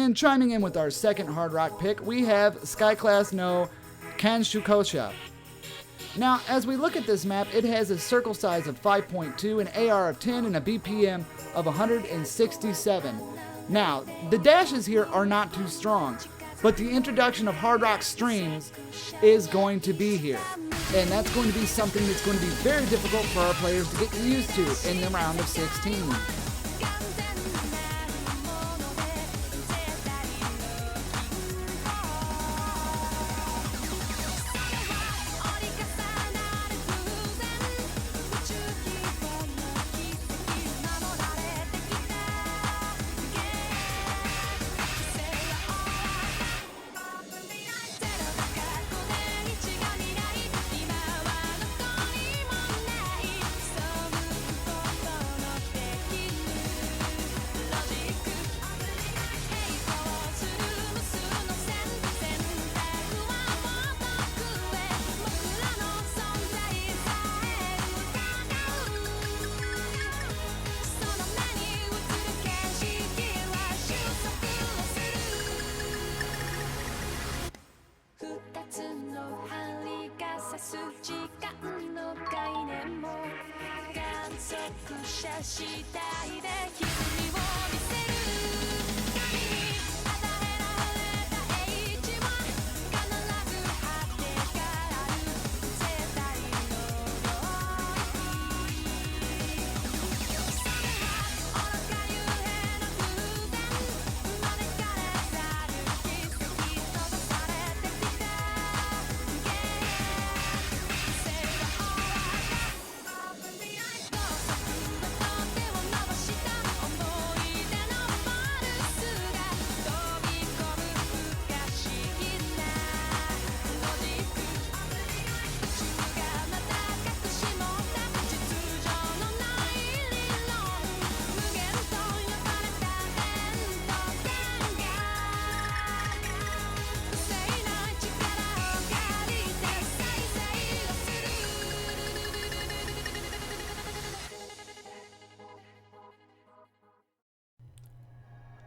And chiming in with our second Hard Rock pick, we have Skyclass no Kanshukosha. Now, as we look at this map, it has a circle size of 5.2, an AR of 10, and a BPM of 167. Now, the dashes here are not too strong, but the introduction of Hard Rock streams is going to be here. And that's going to be something that's going to be very difficult for our players to get used to in the round of 16.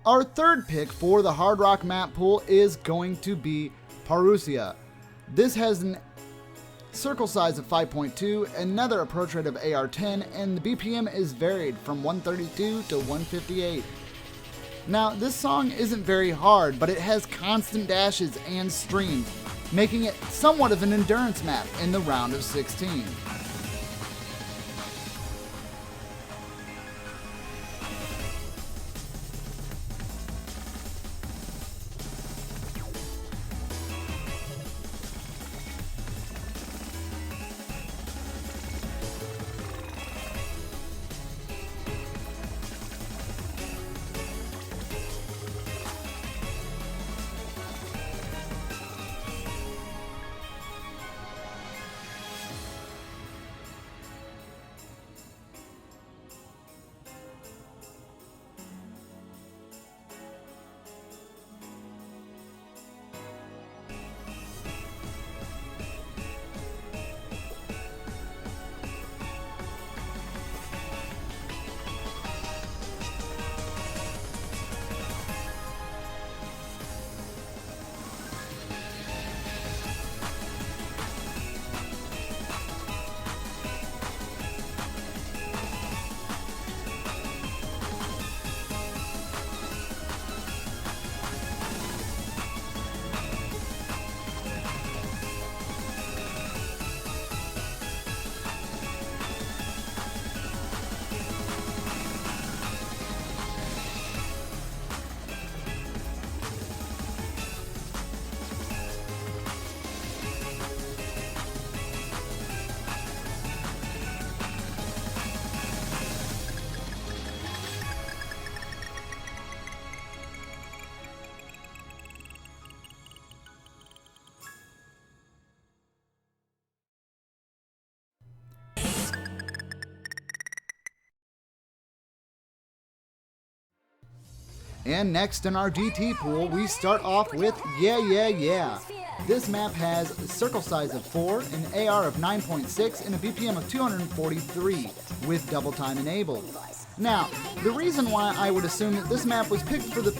Our third pick for the Hard Rock map pool is going to be Parousia. This has an circle size of 5.2, another approach rate of AR10, and the BPM is varied from 132 to 158. Now, this song isn't very hard, but it has constant dashes and streams, making it somewhat of an endurance map in the round of 16. And next in our GT pool, we start off with Yeah Yeah Yeah. This map has a circle size of 4, an AR of 9.6, and a BPM of 243 with double time enabled. Now, the reason why I would assume that this map was picked for the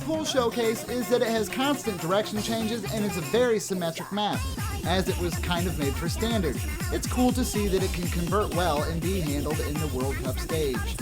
pool showcase is that it has constant direction changes and it's a very symmetric map, as it was kind of made for standard. It's cool to see that it can convert well and be handled in the World Cup stage.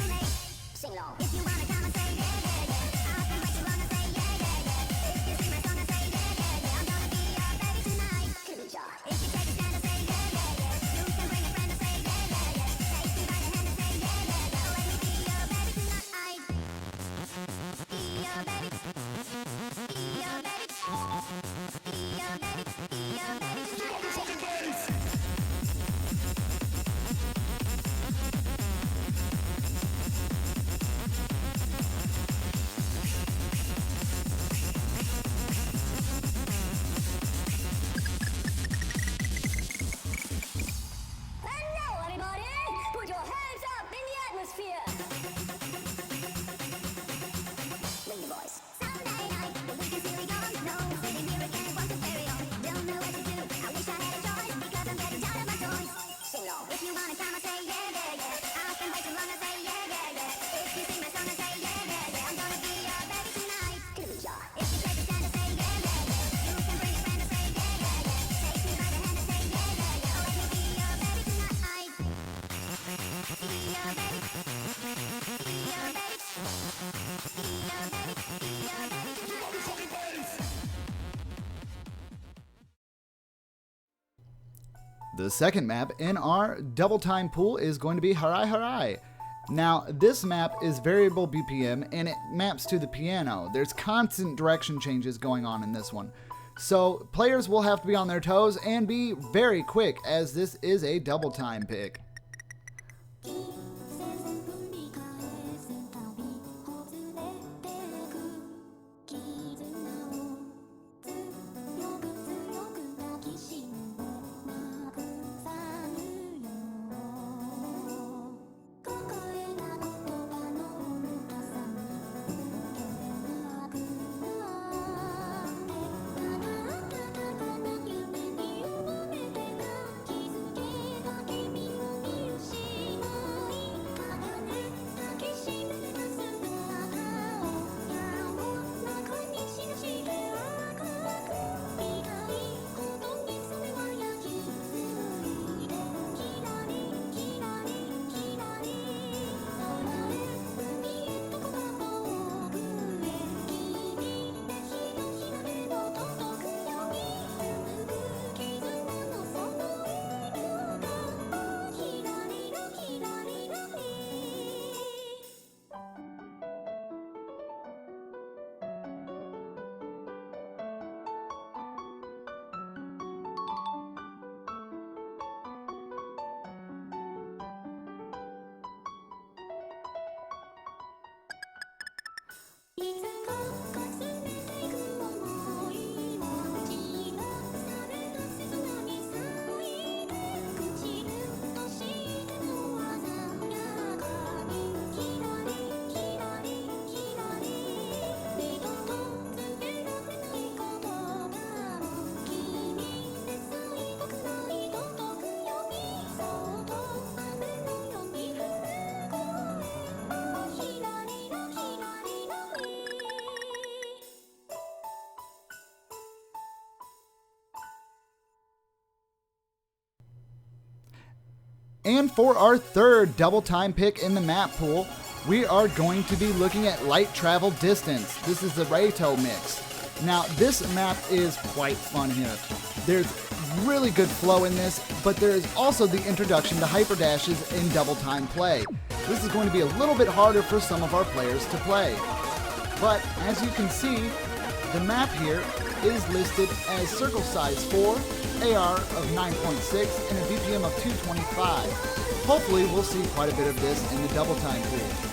The second map in our double time pool is going to be Harai Harai. Now, this map is variable BPM and it maps to the piano. There's constant direction changes going on in this one. So players will have to be on their toes and be very quick, as this is a double time pick. And for our third double time pick in the map pool, we are going to be looking at Light Travel Distance. This is the Reito mix. Now, this map is quite fun here. There's really good flow in this, but there is also the introduction to hyperdashes in double time play. This is going to be a little bit harder for some of our players to play. But as you can see, the map here is listed as circle size 4, AR of 9.6, and a BPM of 225. Hopefully we'll see quite a bit of this in the double time pool.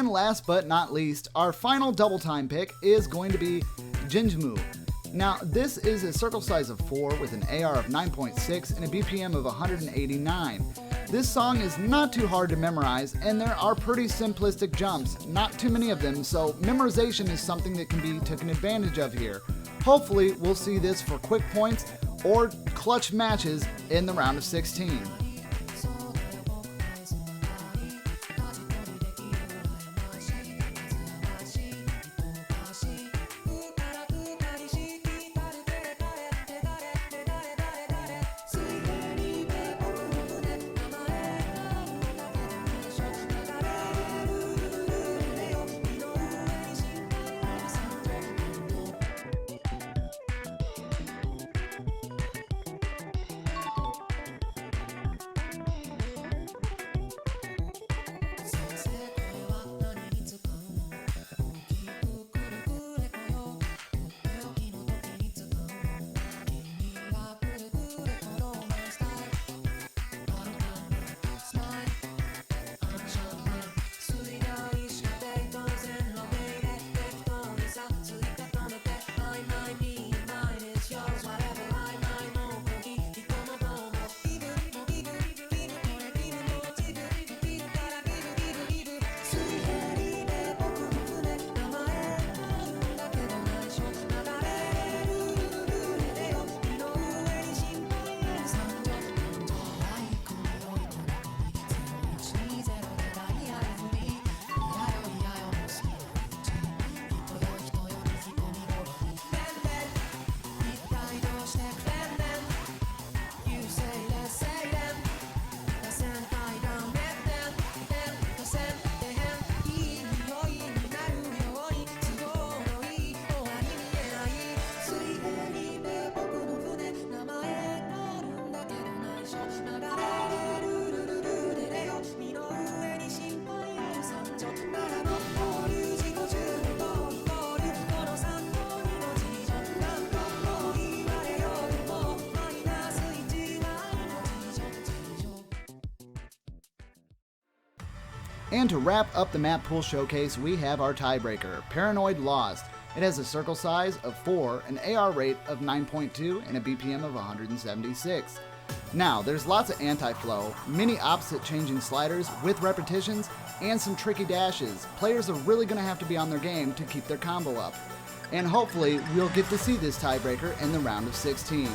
And last but not least, our final double time pick is going to be Jinjmu. Now, this is a circle size of 4 with an AR of 9.6 and a BPM of 189. This song is not too hard to memorize, and there are pretty simplistic jumps, not too many of them, so memorization is something that can be taken advantage of here. Hopefully, we'll see this for quick points or clutch matches in the round of 16. And to wrap up the map pool showcase, we have our tiebreaker, Paranoid Lost. It has a circle size of 4, an AR rate of 9.2, and a BPM of 176. Now, there's lots of anti-flow, many opposite changing sliders with repetitions, and some tricky dashes. Players are really going to have to be on their game to keep their combo up. And hopefully, we'll get to see this tiebreaker in the round of 16.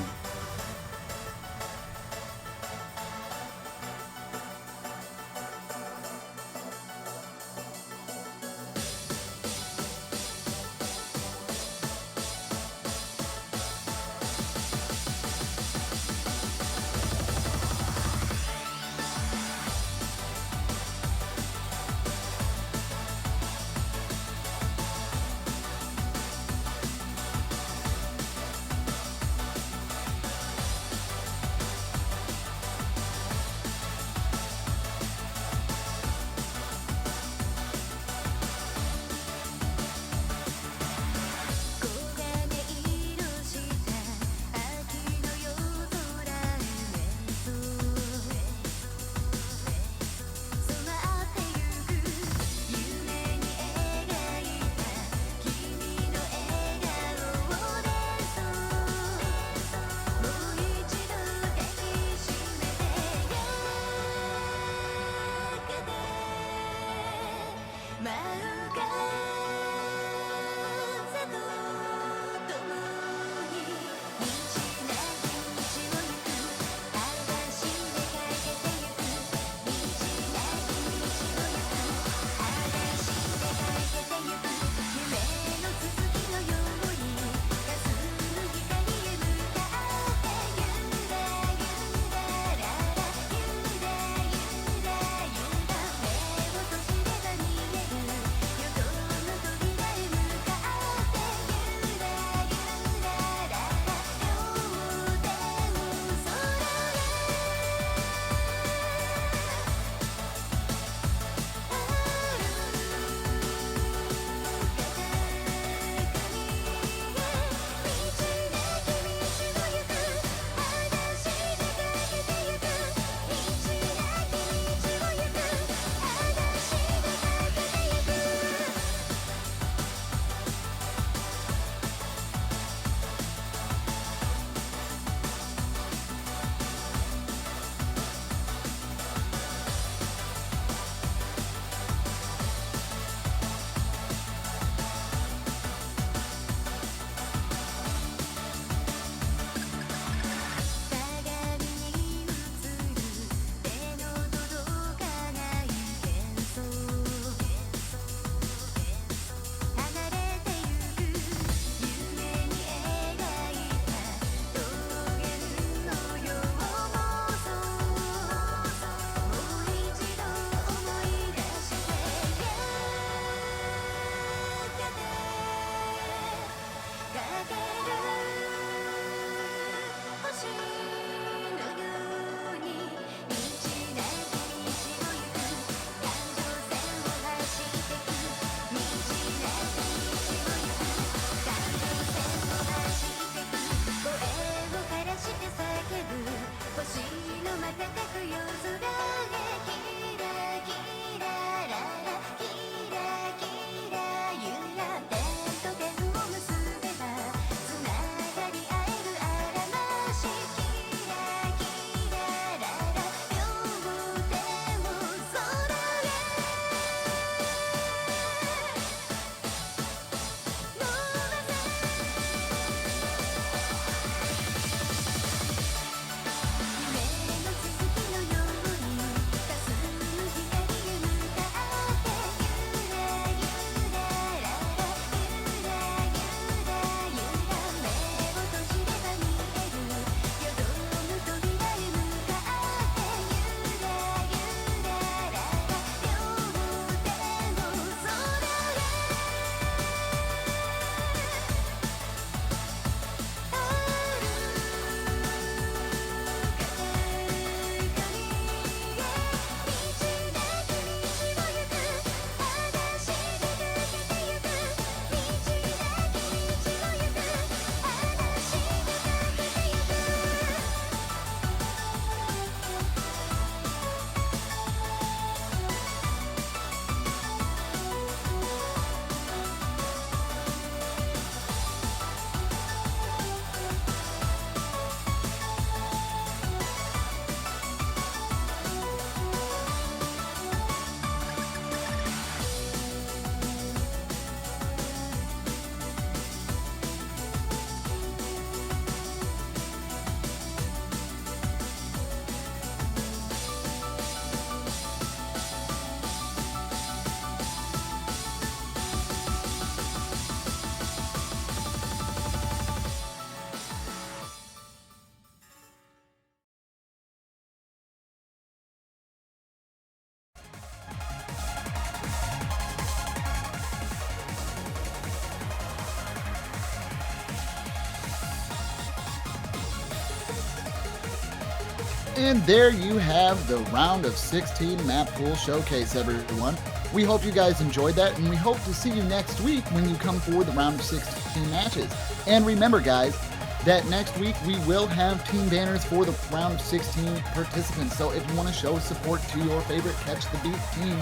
And there you have the round of 16 map pool showcase, everyone. We hope you guys enjoyed that, and we hope to see you next week when you come for the round of 16 matches. And remember, guys, that next week we will have team banners for the round of 16 participants. So if you want to show support to your favorite Catch the Beat team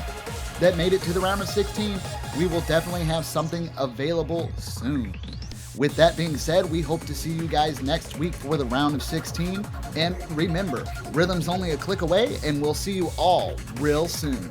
that made it to the round of 16, we will definitely have something available soon. With that being said, we hope to see you guys next week for the round of 16. And remember, Rhythm's only a click away, and we'll see you all real soon.